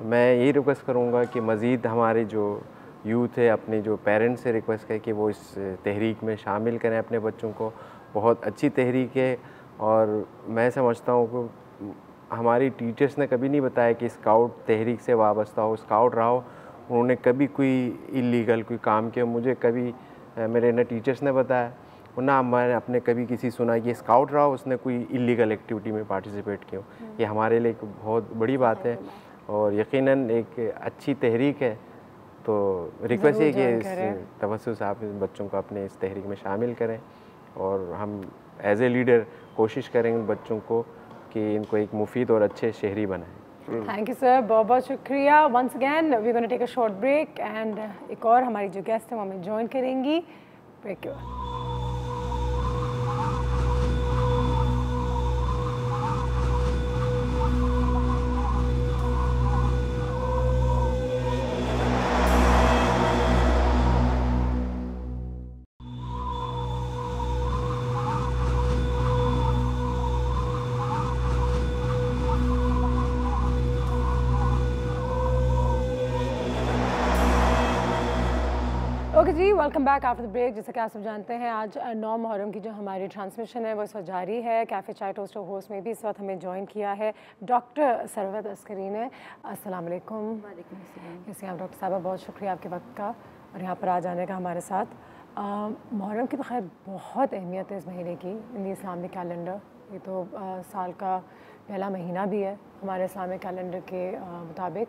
मैं यही रिक्वेस्ट करूँगा कि मज़ीद हमारे जो यूथ है अपने जो पेरेंट्स से रिक्वेस्ट है कि वो इस तहरीक में शामिल करें अपने बच्चों को। बहुत अच्छी तहरीक है और मैं समझता हूँ कि हमारी टीचर्स ने कभी नहीं बताया कि स्काउट तहरीक से वाबस्ता हो, स्काउट रहा हो, उन्होंने कभी कोई इलीगल कोई काम किया मुझे कभी मेरे ना टीचर्स ने बताया और ना हमारे अपने कभी किसी सुना कि स्काउट रहा हो उसने कोई इलीगल एक्टिविटी में पार्टिसिपेट किया। ये हमारे लिए एक बहुत बड़ी बात है और यकीनन एक अच्छी तहरीक है। तो रिक्वेस्ट है कि इस तवज्जुह से आप बच्चों को अपने इस तहरीक में शामिल करें और हम एज ए लीडर कोशिश करेंगे बच्चों को कि इनको एक मुफीद और अच्छे शहरी बनाएं। थैंक यू सर, बहुत बहुत शुक्रिया। Once again we gonna take a short break and एक और हमारी जो गेस्ट है वो हमें ज्वाइन करेंगी। ब्रेक के बाद okay ji, welcome back after the break. जैसा कि आप सब जानते हैं आज 9 मुहर्रम की जो हमारी ट्रांसमिशन है वो इस वक्त जारी है। कैफ़े चाय टोस्ट होस्ट में भी इस वक्त हमें ज्वाइन किया है डॉक्टर सरवत अस्करी ने। अस्सलाम वालेकुम। जैसे आप डॉक्टर साहबा, बहुत शुक्रिया आपके वक्त का और यहाँ पर आ जाने का हमारे साथ। मुहर्रम की तो खैर बहुत अहमियत है इस महीने की इन द इस्लामिक कैलेंडर। ये तो साल का पहला महीना भी है हमारे इस्लामिक कैलेंडर के मुताबिक,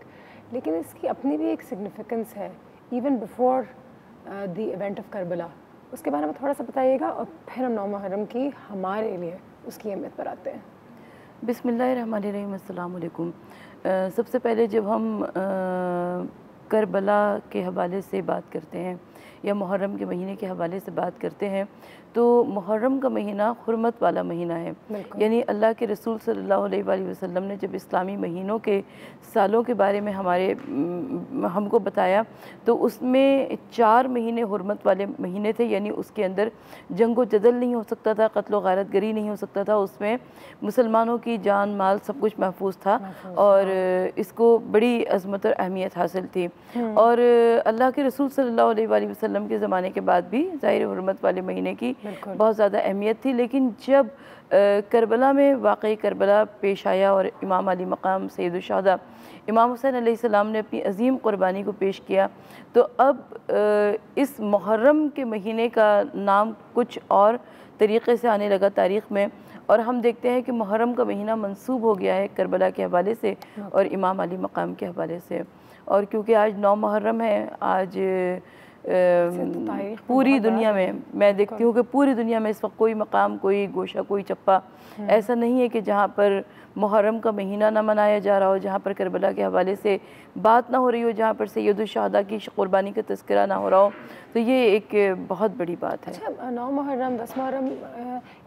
लेकिन इसकी अपनी भी एक सिग्निफिकेंस है even before the event of Karbala. उसके बारे में थोड़ा सा बताइएगा और फिर हम 9 मुहर्रम की हमारे लिए उसकी अहमियत पर आते हैं। बिस्मिल्लाहिर्रहमानिर्रहीम, अस्सलाम वालेकुम। सबसे पहले जब हम करबला के हवाले से बात करते हैं या मुहर्रम के महीने के हवाले से बात करते हैं तो मुहर्रम का महीना हुर्मत वाला महीना है। यानी अल्लाह के रसूल सल्लल्लाहु अलैहि वसल्लम ने जब इस्लामी महीनों के सालों के बारे में हमको बताया तो उसमें 4 महीने हुर्मत वाले महीने थे। यानी उसके अंदर जंग व जदल नहीं हो सकता था, कत्ल व गारतगरी नहीं हो सकता था, उसमें मुसलमानों की जान माल सब कुछ महफूज था और इसको बड़ी अज़मत और अहमियत हासिल थी। और अल्लाह के रसूल सल्लल्लाहु अलैहि वसल्लम के ज़माने के बाद भी ज़ाहिर हुर्मत वाले महीने की बहुत ज़्यादा अहमियत थी। लेकिन जब करबला में वाक़ई करबला पेश आया और इमाम अली मकाम सैयदुल शुहदा इमाम हुसैन अलैहिस्सलाम ने अपनी अजीम क़ुरबानी को पेश किया तो अब इस मुहर्रम के महीने का नाम कुछ और तरीक़े से आने लगा तारीख़ में और हम देखते हैं कि मुहर्रम का महीना मंसूब हो गया है करबला के हवाले से और इमाम अली मकाम के हवाले से। और क्योंकि आज 9 मुहर्रम है, आज पूरी दुनिया में मैं देखती हूँ कि पूरी दुनिया में इस वक्त कोई मकाम, कोई गोशा, कोई चप्पा ऐसा नहीं है कि जहाँ पर मुहर्रम का महीना ना मनाया जा रहा हो, जहाँ पर करबला के हवाले से बात ना हो रही हो, जहाँ पर सैयदुल शुहदा की क़ुरबानी का तज़किरा ना हो रहा हो। तो ये एक बहुत बड़ी बात है। अच्छा, 9 मुहर्रम 10 मुहर्रम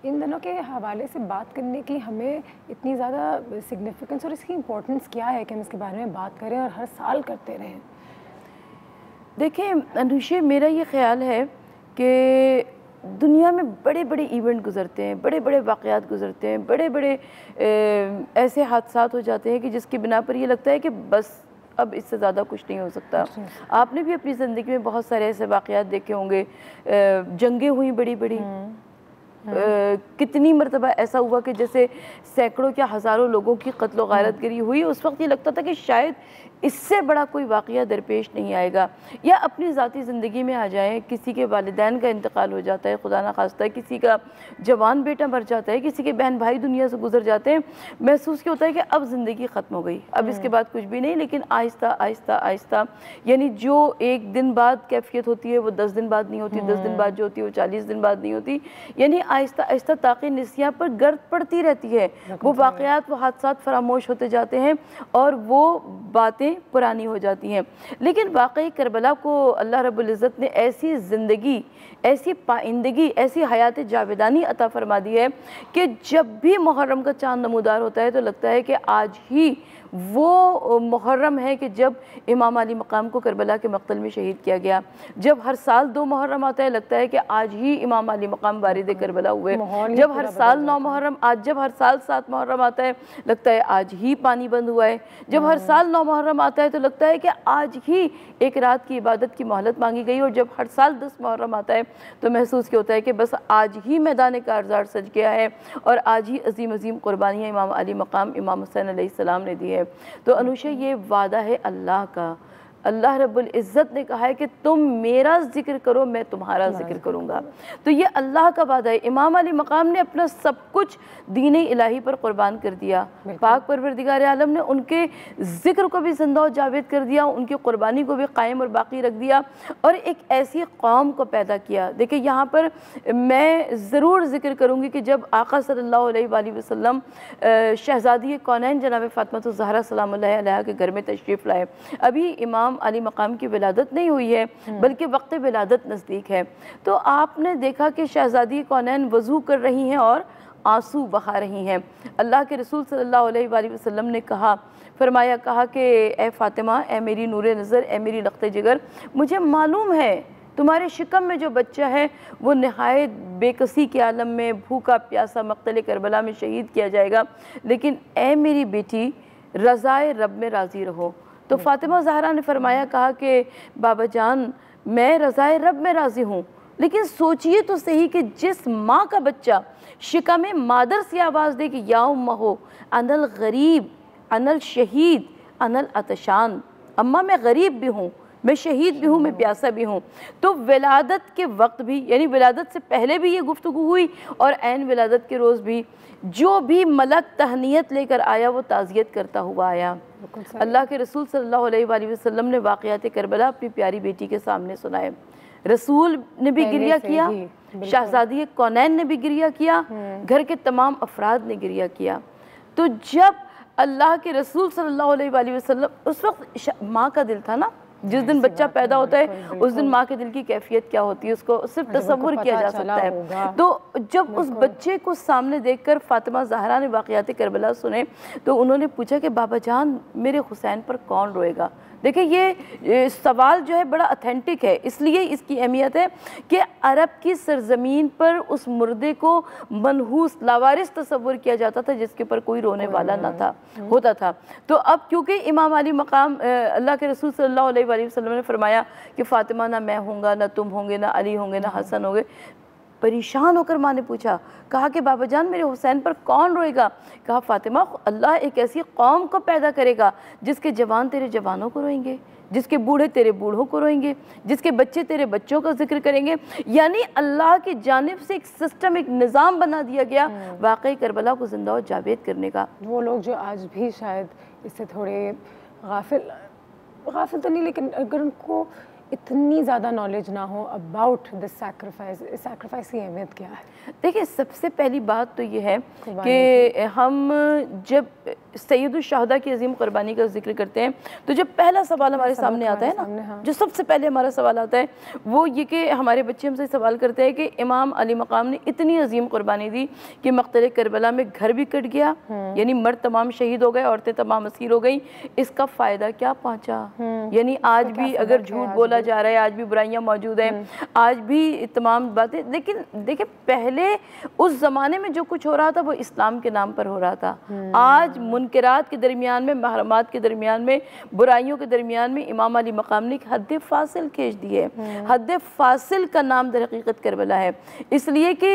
इन दिनों के हवाले से बात करने की हमें इतनी ज़्यादा सिग्निफिकेंस और इसकी इम्पोर्टेंस क्या है कि हम इसके बारे में बात करें और हर साल करते रहें? देखिए अनुषे, मेरा ये ख़्याल है कि दुनिया में बड़े बड़े इवेंट गुज़रते हैं, बड़े बड़े वाक़यात गुज़रते हैं, बड़े बड़े ऐसे हादसात हो जाते हैं कि जिसकी बिना पर ये लगता है कि बस अब इससे ज़्यादा कुछ नहीं हो सकता। आपने भी अपनी ज़िंदगी में बहुत सारे ऐसे वाक़यात देखे होंगे, जंगें हुई बड़ी बड़ी, कितनी मरतबा ऐसा हुआ कि जैसे सैकड़ों या हज़ारों लोगों की कत्ल व गारतगरी हुई। उस वक्त ये लगता था कि शायद इससे बड़ा कोई वाक़या दरपेश नहीं आएगा। या अपनी ज़ाती ज़िंदगी में आ जाए, किसी के वालिदैन का इंतकाल हो जाता है, खुदा ना खास्ता है, किसी का जवान बेटा मर जाता है, किसी के बहन भाई दुनिया से गुजर जाते हैं, महसूस क्या होता है कि अब ज़िंदगी ख़त्म हो गई, अब इसके बाद कुछ भी नहीं। लेकिन आहिस्ता आहिस्ता आहिस्ता, यानी जो एक दिन बाद कैफियत होती है वो 10 दिन बाद नहीं होती, 10 दिन बाद जो होती है वो 40 दिन बाद नहीं होती, यानी आहिस्ता आहिस्ता ताक़ी निस्याँ पर गर्द पड़ती रहती है। वो वाक़यात, वो हादसात फरामोश होते जाते हैं और वो बातें पुरानी हो जाती हैं। लेकिन वाकई करबला को अल्लाह रब्बुल इज़्ज़त ने ऐसी ज़िंदगी, ऐसी पाइंदगी, ऐसी हयात जावेदानी अता फरमा दी है कि जब भी मुहर्रम का चाँद नमूदार होता है तो लगता है कि आज ही वो मुहर्रम है कि जब इमाम अली मकाम को करबला के मक़तल में शहीद किया गया। जब हर साल 2 मुहर्रम आता है लगता है कि आज ही इमाम अली मकाम वारिद करबला हुए। जब हर साल 9 मुहर्रम, जब हर साल 7 मुहर्रम आता है लगता है आज ही पानी बंद हुआ है। जब हर साल 9 मुहर्रम आता है तो लगता है कि आज ही एक रात की इबादत की मोहलत मांगी गई। और जब हर साल 10 मुहर्रम आता है तो महसूस क्या होता है कि बस आज ही मैदान कारज़ार सज गया है और आज ही अजीम अजीम कुर्बानियाँ इमाम अली मकाम इमाम हुसैन अलैहिस्सलाम ने दी है। तो अनुषा, ये वादा है अल्लाह का। अल्लाह रब्बुल इज़्ज़त ने कहा है कि तुम मेरा ज़िक्र करो, मैं तुम्हारा ज़िक्र करूँगा। तो ये अल्लाह का वादा है। इमाम अली मकाम ने अपना सब कुछ दीन इलाही पर कुर्बान कर दिया। पाक परवरदिगार आलम ने उनके ज़िक्र को भी ज़िंदा और जावेद कर दिया, उनकी कुर्बानी को भी कायम और बाकी रख दिया और एक ऐसी कौम को पैदा किया। देखिए, यहाँ पर मैं ज़रूर ज़िक्र करूँगी कि जब आका सल्लल्लाहु अलैहि वसल्लम शहज़ादी कौनैन जनाब फ़ातिमा ज़हरा सलामुल्लाहि अलैहा के घर में तशरीफ़ लाए, अभी इमाम अली मकाम की विलादत नहीं हुई है बल्कि वक्त विलादत नज़दीक है। तो आपने देखा कि शहज़ादी कौनैन वज़ू कर रही हैं और आंसू बहा रही हैं। अल्लाह के रसूल सल्लल्लाहु अलैहि वसल्लम ने कहा कि ए फ़ातिमा, ए मेरी नूरे नज़र, ए मेरी लख्ते जिगर, मुझे मालूम है तुम्हारे शिकम में जो बच्चा है वो नहायत बेकसी के आलम में भूखा प्यासा मक़तल करबला में शहीद किया जाएगा, लेकिन ए मेरी बेटी, रज़ाए रब में राज़ी रहो। तो फ़ातिमा ज़हरा ने कहा कि बाबा जान, मैं रज़ाए रब में राज़ी हूँ, लेकिन सोचिए तो सही कि जिस माँ का बच्चा शिका में मादर से आवाज़ दे कि या उम्मा हो अनल गरीब, अनल शहीद, अनल अतशान, अम्मा मैं गरीब भी हूँ, मैं शहीद भी हूँ, मैं प्यासा भी हूँ। तो विलादत के वक्त भी, यानी विलादत से पहले भी ये गुफ्तगू हुई और ऐन विलादत के रोज़ भी जो भी मलक तहनीयत लेकर आया वो ताज़ियत करता हुआ आया। अल्लाह के रसूल सल्लल्लाहु अलैहि वसल्लम ने वाक़यात करबला अपनी प्यारी बेटी के सामने सुनाए। रसूल ने भी गिरिया किया, शहज़ादी कौनैन ने भी गिरिया किया, घर के तमाम अफराद ने गिरिया किया। तो जब अल्लाह के रसूल सल्लल्लाहु अलैहि वसल्लम, उस वक्त माँ का दिल था ना, जिस दिन बच्चा पैदा होता है उस दिन माँ के दिल की कैफियत क्या होती है उसको सिर्फ तसव्वुर किया जा सकता है। तो जब उस बच्चे को सामने देखकर फ़ातिमा ज़हरा ने वाक़यात करबला सुने तो उन्होंने पूछा कि बाबा जान, मेरे हुसैन पर कौन रोएगा। देखिए, ये सवाल जो है बड़ा ऑथेंटिक है, इसलिए इसकी अहमियत है कि अरब की सरजमीन पर उस मुर्दे को मनहूस लावारिस तस्वुर किया जाता था जिसके ऊपर कोई रोने वाला ना था होता था। तो अब क्योंकि इमाम अली मकाम, अल्लाह के रसूल सल्लल्लाहु अलैहि वसल्लम ने फरमाया कि फ़ातिमा, ना मैं होंगे, ना तुम होंगे, ना अली होंगे, ना हसन होंगे, परेशान होकर माँ ने पूछा, कहा कि बाबा जान, मेरे हुसैन पर कौन रोएगा। कहा, फ़ातिमा, अल्लाह एक ऐसी कौम को पैदा करेगा जिसके जवान तेरे जवानों को रोएंगे, जिसके बूढ़े तेरे बूढ़ों को रोएंगे, जिसके बच्चे तेरे बच्चों का जिक्र करेंगे। यानी अल्लाह की जानिब से एक सिस्टम, एक निज़ाम बना दिया गया वाकई करबला को जिंदा और जावेद करने का। वो लोग जो आज भी शायद इससे थोड़े गाफिल तो नहीं, लेकिन अगर उनको इतनी ज़्यादा नॉलेज ना हो अबाउट दिस सैक्रिफाइस की अहमियत क्या है। देखिए, सबसे पहली बात तो ये है कि हम जब सैयदुल शहदा की अजीम कुर्बानी का जिक्र करते हैं तो जब पहला सवाल हमारे सामने आता है ना, हाँ। जो सबसे पहले हमारा सवाल आता है वो ये कि हमारे बच्चे हमसे सवाल करते हैं कि इमाम अली मकाम ने इतनी अजीम कुर्बानी दी कि मक़तल करबला में घर भी कट गया, यानी मर्द तमाम शहीद हो गए, औरतें तमाम असीर हो गई, इसका फ़ायदा क्या पहुँचा। यानी आज भी अगर झूठ बोला जा रहा है, आज भी बुराइयाँ मौजूद हैं, आज भी तमाम बातें, लेकिन देखिए पहले उस ज़माने में जो कुछ हो रहा था वो इस्लाम के नाम पर हो रहा था। आज मुनकरात के दरमियान में, महरमात के दरमियान में, बुराइयों के दरमियान में इमाम अली मकाम ने एक हद फासिल खींच दी है। हद फासिल का नाम दर हकीकत करबला है, इसलिए कि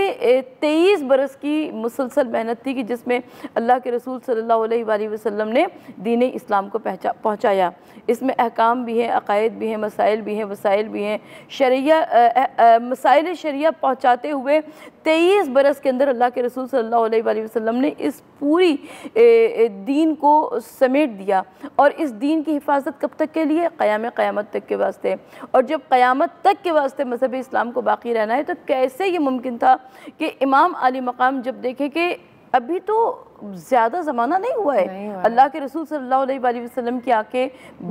23 बरस की मुसलसल मेहनत थी कि जिसमें अल्लाह के रसूल सल्लल्लाहु अलैहि वसल्लम ने दीन इस्लाम को पहुँचाया। इसमें अहकाम भी हैं, अकायद भी हैं, मसाइल भी हैं, वसाइल भी हैं। शरिया मसाइल शरिया पहुँचाते हुए 23 बरस के अंदर अल्लाह के रसूल सल्लल्लाहु अलैहि वसल्लम ने इस पूरी दीन को समेट दिया। और इस दीन की हिफाजत कब तक के लिए? क़यामत तक के वास्ते। और जब क़यामत तक के वास्ते मज़हब इस्लाम को बाकी रहना है तो कैसे ये मुमकिन था कि इमाम अली मकाम जब देखे कि अभी तो ज़्यादा ज़माना नहीं हुआ है, अल्लाह के रसूल सल्लल्लाहु अलैहि वसल्लम की आंखें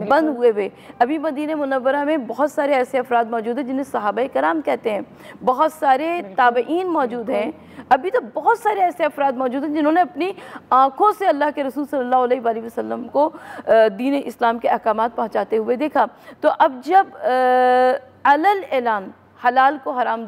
बंद हुए हुए। अभी मदीने मुनव्वरा में बहुत सारे ऐसे अफराद मौजूद हैं जिन्हें सहाबा कराम कहते हैं, बहुत सारे ताबईन मौजूद हैं, अभी तो बहुत सारे ऐसे अफराद मौजूद हैं जिन्होंने अपनी आँखों से अल्लाह के रसूल सल्लल्लाहु अलैहि वसल्लम को दीन इस्लाम के अहकामात पहुँचाते हुए देखा। तो अब जब अलल ऐलान हलाल को हराम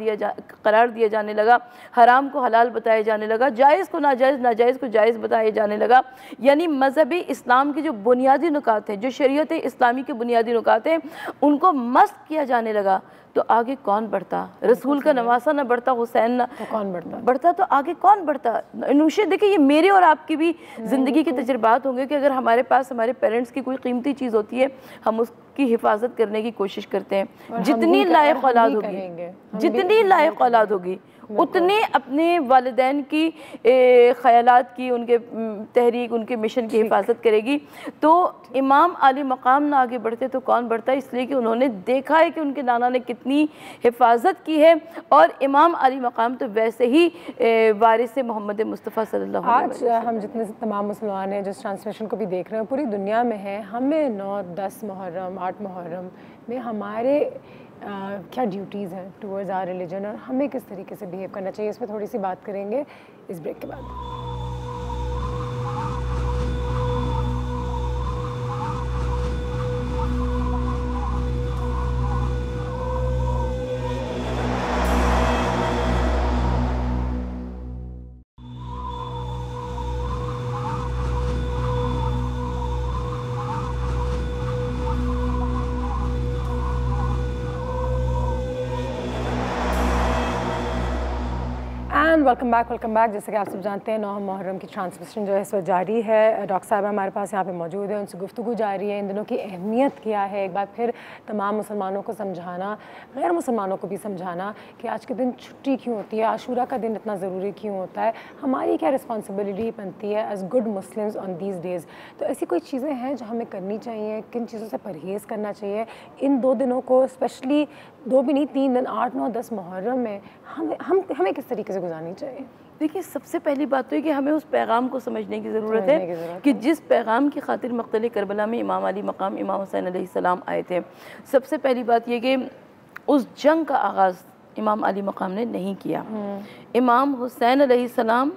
करार दिया जाने लगा, हराम को हलाल बताया जाने लगा, जायज़ को नाजायज़, नाजायज़ को जायज़ बताया जाने लगा, यानी मज़हबी इस्लाम के जो बुनियादी नुकात हैं, जो शरीयत इस्लामी के बुनियादी नुकात हैं, उनको मस्त किया जाने लगा, तो आगे कौन बढ़ता? रसूल का नवासा न बढ़ता, हुसैन न तो कौन बढ़ता तो आगे कौन बढ़ता? नूशे देखिए, ये मेरे और आपकी भी ज़िंदगी के तजुर्बात होंगे कि अगर हमारे पास हमारे पेरेंट्स की कोई कीमती चीज़ होती है, हम उसकी हिफाजत करने की कोशिश करते हैं। जितनी लायक औलाद होगी, जितनी लायक औलाद होगी, उतने अपने वालिदैन की ख़यालात की, उनके तहरीक, उनके मिशन की हिफाजत करेगी। तो इमाम अली मकाम ना आगे बढ़ते तो कौन बढ़ता? इसलिए कि उन्होंने देखा है कि उनके नाना ने कितनी हिफाजत की है, और इमाम अली मकाम तो वैसे ही वारिस मोहम्मद मुस्तफ़ा सल्लल्लाहु अलैहि वसल्लम। आज हम जितने तमाम मुसलमान हैं जिस ट्रांसमिशन को भी देख रहे हैं पूरी दुनिया में हैं, हमें 9, 10 मुहर्रम, 8 मुहर्रम में हमारे क्या ड्यूटीज़ हैं टूवर्ड्स आवर रिलीजन, और हमें किस तरीके से बिहेव करना चाहिए, इस पर थोड़ी सी बात करेंगे इस ब्रेक के बाद। Welcome back. जैसे कि आप सब जानते हैं 9 मुहर्रम की ट्रांसमिशन जो है इस वक्त जारी है। डॉक्टर साहब हमारे पास यहाँ पे मौजूद है, उनसे गुफ्तगू जारी है। इन दिनों की अहमियत क्या है, एक बार फिर तमाम मुसलमानों को समझाना, गैर मुसलमानों को भी समझाना कि आज के दिन छुट्टी क्यों होती है, आशूरा का दिन इतना ज़रूरी क्यों होता है, हमारी क्या रिस्पॉन्सिबिलिटी बनती है as good Muslims on these days. तो ऐसी कोई चीज़ें हैं जो हमें करनी चाहिए, किन चीज़ों से परहेज़ करना चाहिए इन 2 दिनों को, स्पेशली 2 भी नहीं 3 दिन, 8, 9, 10 मुहर्रम में हमें किस तरीके से गुजारनी चाहिए? देखिए, सबसे पहली बात तो है कि हमें उस पैगाम को समझने की ज़रूरत है कि जिस पैगाम की खातिर मक़तल करबला में इमाम अली मकाम इमाम हुसैन अलैहिस्सलाम आए थे। सबसे पहली बात यह कि उस जंग का आगाज़ इमाम अली मकाम ने नहीं किया, इमाम हुसैन अलैहिस्सलाम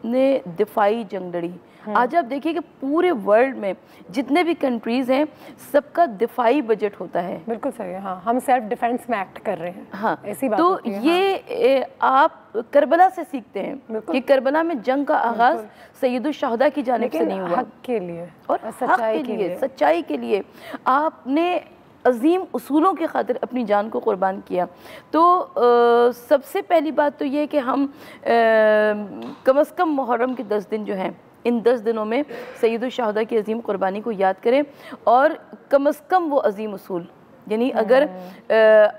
ने दिफाई जंग लड़ी। आज आप देखिए कि पूरे वर्ल्ड में जितने भी कंट्रीज़ हैं सबका दिफाई बजट होता है। बिल्कुल सही है, हाँ, हम सेल्फ डिफेंस में एक्ट कर रहे हैं। हाँ, ऐसी बात तो होती है, ये आप करबला से सीखते हैं कि करबला में जंग का आगाज़ सैयदुल शहदा की जानिब से नहीं हुआ, हक के लिए और सच्चाई के लिए, सच्चाई के लिए आपने अजीम उसूलों की खातिर अपनी जान को कुर्बान किया। तो सबसे पहली बात तो ये कि हम कम अज़ कम मुहर्रम के 10 दिन जो हैं, इन 10 दिनों में सैयदुल शहदा की अजीम कुर्बानी को याद करें, और कम अज़ कम वो अजीम उसूल, यानी अगर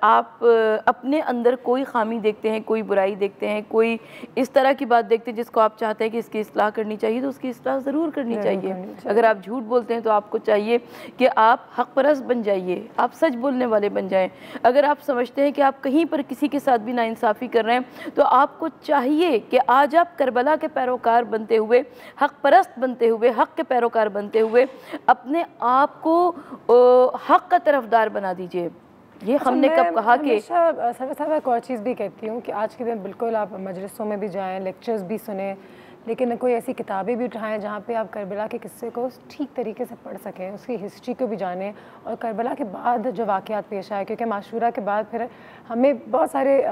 आप अपने अंदर कोई खामी देखते हैं, कोई बुराई देखते हैं, कोई इस तरह की बात देखते हैं जिसको आप चाहते हैं कि इसकी इस्लाह करनी चाहिए, तो उसकी इस्लाह ज़रूर करनी चाहिए। अगर आप झूठ बोलते हैं तो आपको चाहिए कि आप हक़ परस्त बन जाइए, आप सच बोलने वाले बन जाएं। अगर आप समझते हैं कि आप कहीं पर किसी के साथ भी नाइंसाफ़ी कर रहे हैं तो आपको चाहिए कि आज आप करबला के पैरोकार बनते हुए, हक़ परस्त बनते हुए, हक़ के पैरोकार बनते हुए अपने आप को हक़ का तरफदार बना दीजिए। ये हमने कब कहा कि साहब एक और चीज़ भी कहती हूँ कि आज के दिन बिल्कुल आप मजलिसों में भी जाएं, लेक्चर्स भी सुने, लेकिन कोई ऐसी किताबें भी उठाएं जहाँ पे आप करबला के किस्से को ठीक तरीके से पढ़ सकें, उसकी हिस्ट्री को भी जानें, और करबला के बाद जो वाक़यात पेश आए, क्योंकि माशूरा के बाद फिर हमें बहुत सारे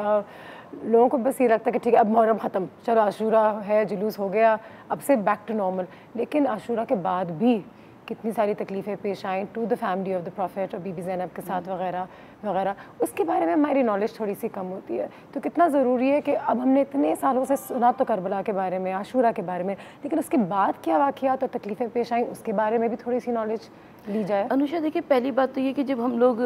लोगों को बस ये लगता है कि ठीक है अब मुहर्रम ख़त्म, चलो आशूरा है, जुलूस हो गया, अब से बैक टू नॉर्मल। लेकिन आशूरा के बाद भी कितनी सारी तकलीफ़ें पेश आएँ to the family of the prophet और बीबी ज़ैनब के साथ वगैरह वगैरह, उसके बारे में हमारी नॉलेज थोड़ी सी कम होती है। तो कितना ज़रूरी है कि अब हमने इतने सालों से सुना तो करबला के बारे में, आशूरा के बारे में, लेकिन उसके बाद क्या वाक़यात और तकलीफ़ें पेश आईं उसके बारे में भी थोड़ी सी नॉलेज ली जाए। अनुषा देखिए, पहली बात तो ये कि जब हम लोग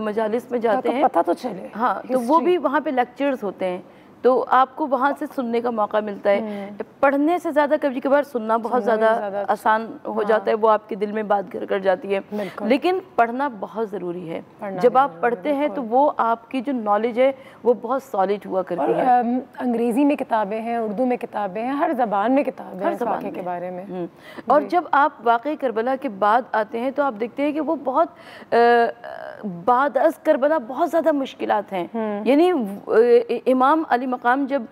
मजालिस में जाते हैं पता तो चले, हाँ, तो वो भी वहाँ पे लेक्चर्स होते हैं, तो आपको वहाँ से सुनने का मौका मिलता है। पढ़ने से ज़्यादा कभी कभार सुनना बहुत ज़्यादा आसान हो जाता है, वो आपके दिल में बात घर कर जाती है। लेकिन पढ़ना बहुत ज़रूरी है। जब आप पढ़ते हैं तो वो आपकी जो नॉलेज है वो बहुत सॉलिड हुआ करती है। अंग्रेज़ी में किताबें हैं, उर्दू में किताबें हैं, हर ज़बान में किताबें हैं वाक़े के बारे में। और जब आप वाक़ई करबला के बाद आते हैं तो आप देखते हैं कि वो बहुत बाद अज़ करबला बहुत ज़्यादा मुश्किलात हैं। यानी इमाम अली मकाम जब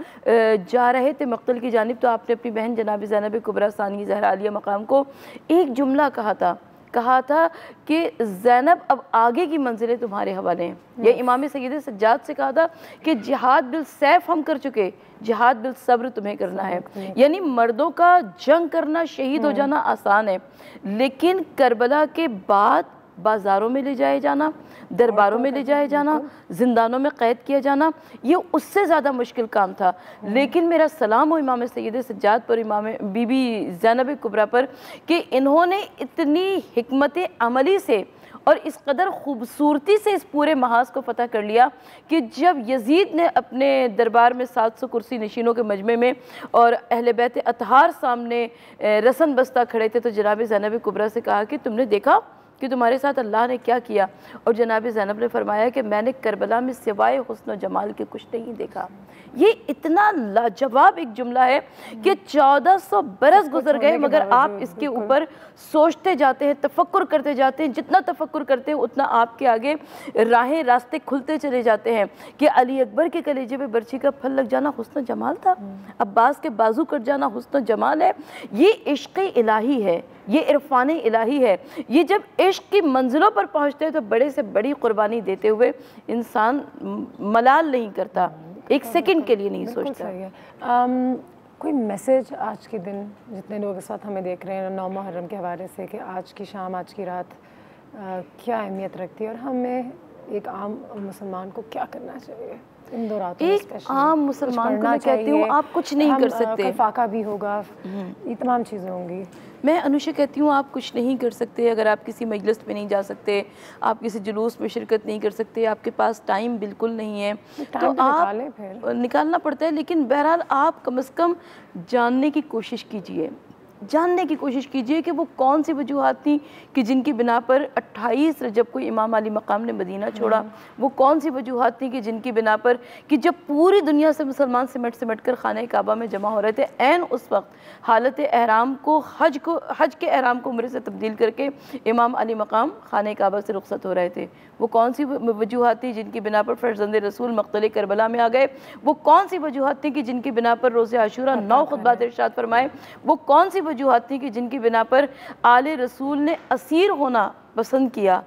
जा रहे थे मक्तल की जानिब, तो आपने अपनी बहन जनाब ज़ैनब कुबरा सानी ज़हरा आलिया मकाम को एक जुमला कहा था कि ज़ैनब अब आगे की मंजिलें तुम्हारे हवाले हैं। ये इमाम सैयद सज्जाद से कहा था कि जिहाद बिल सैफ हम कर चुके, जिहाद बिल सब्र तुम्हें करना है। यानी मर्दों का जंग करना, शहीद हो जाना आसान है, लेकिन करबला के बाद बाज़ारों में ले जाए जाना, दरबारों में ले जाए जाना, जिंदानों में कैद किया जाना, ये उससे ज़्यादा मुश्किल काम था। लेकिन मेरा सलाम हो इमाम सैयद सज्जाद पर, इमाम बीबी ज़ैनब कुबरा पर, कि इन्होंने इतनी हिकमत अमली से और इस कदर खूबसूरती से इस पूरे महाज को फ़तह कर लिया कि जब यजीद ने अपने दरबार में 700 कुर्सी नशीनों के मजमे में और अहले बैत अतहार सामने रसन बस्ता खड़े थे, तो जनाब ज़ैनब कुबरा से कहा कि तुमने देखा कि तुम्हारे साथ अल्लाह ने क्या किया? और जनाब ज़ैनब ने फरमाया कि मैंने करबला में सिवाय हुस्न जमाल के कुछ नहीं देखा। ये इतना लाजवाब एक जुमला है कि 1400 बरस गुजर गए, मगर आप इसके ऊपर सोचते जाते हैं, तफक्कुर करते जाते हैं। जितना तफक्कुर करते हैं उतना आपके आगे राहें रास्ते खुलते चले जाते हैं कि अली अकबर के कलेजे पे बर्छी का फल लग जाना हुस्न जमाल था, अब्बास के बाजू कट जाना हुस्न जमाल है। ये इश्क़ इलाही है, ये इरफान इलाही है। ये जब इश्क की मंजिलों पर पहुंचते हैं तो बड़े से बड़ी कुर्बानी देते हुए इंसान मलाल नहीं करता, एक सेकंड के लिए नहीं सोचता। कोई मैसेज आज के दिन जितने लोग इस वक्त हमें देख रहे हैं 9 मुहर्रम के हवाले से, कि आज की शाम, आज की रात क्या अहमियत रखती है और हमें एक आम मुसलमान को क्या करना चाहिए इन दो रातों में? एक आम मुसलमान को मैं कहती हूँ आप कुछ नहीं कर सकते, फाका भी होगा, ये तमाम चीज़ें होंगी। मैं अनुषा कहती हूँ आप कुछ नहीं कर सकते। अगर आप किसी मजलिस में नहीं जा सकते, आप किसी जुलूस में शिरकत नहीं कर सकते, आपके पास टाइम बिल्कुल नहीं है, तो आप निकालना पड़ता है। लेकिन बहरहाल आप कम से कम जानने की कोशिश कीजिए, जानने की कोशिश कीजिए कि वो कौन सी वजूहात थी कि जिनकी बिना पर 28 रजब को इमाम अली मकाम ने मदीना छोड़ा। वो कौन सी वजूहात थी कि जिनकी बिना पर कि जब पूरी दुनिया से मुसलमान सिमट कर खाने काबा में जमा हो रहे थे, ऐन उस वक्त हालत एहराम को हज के एहराम को उम्र से तब्दील करके इमाम अली मकाम खाने काबा से रुखसत हो रहे थे। वो कौन सी वजूहात थी जिनकी बिना पर फर्जंद रसूल मक्तल करबला में आ गए? वो कौन सी वजूहात थी कि जिनकी बिना पर रोज़े आशूरा 9 खुतबात इरशाद फरमाए? वो कौन सी वजूहात थी कि जिनकी बिना पर आले रसूल ने असीर होना पसंद किया,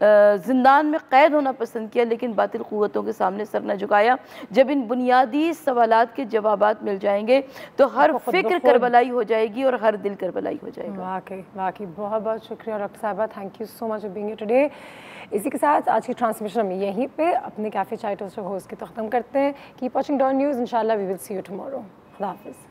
ज़िंदान में क़ैद होना पसंद किया, लेकिन बातिल क़ुव्वतों के सामने सर न झुकाया? जब इन बुनियादी सवालात के जवाबात मिल जाएंगे तो हर फिक्र करबलाई हो जाएगी और हर दिल करबलाई हो जाएगा। वाकई बहुत बहुत शुक्रिया डॉक्टर साहिबा, thank you so much for being here today. इसी के साथ आज की ट्रांसमिशन हम यहीं पे अपने कैफ़े चाय टोस्ट होस्ट के ख़त्म करते हैं। कीप वॉचिंग डॉन न्यूज़, इंशाल्लाह we will see you tomorrow. अल्लाह हाफ़िज़।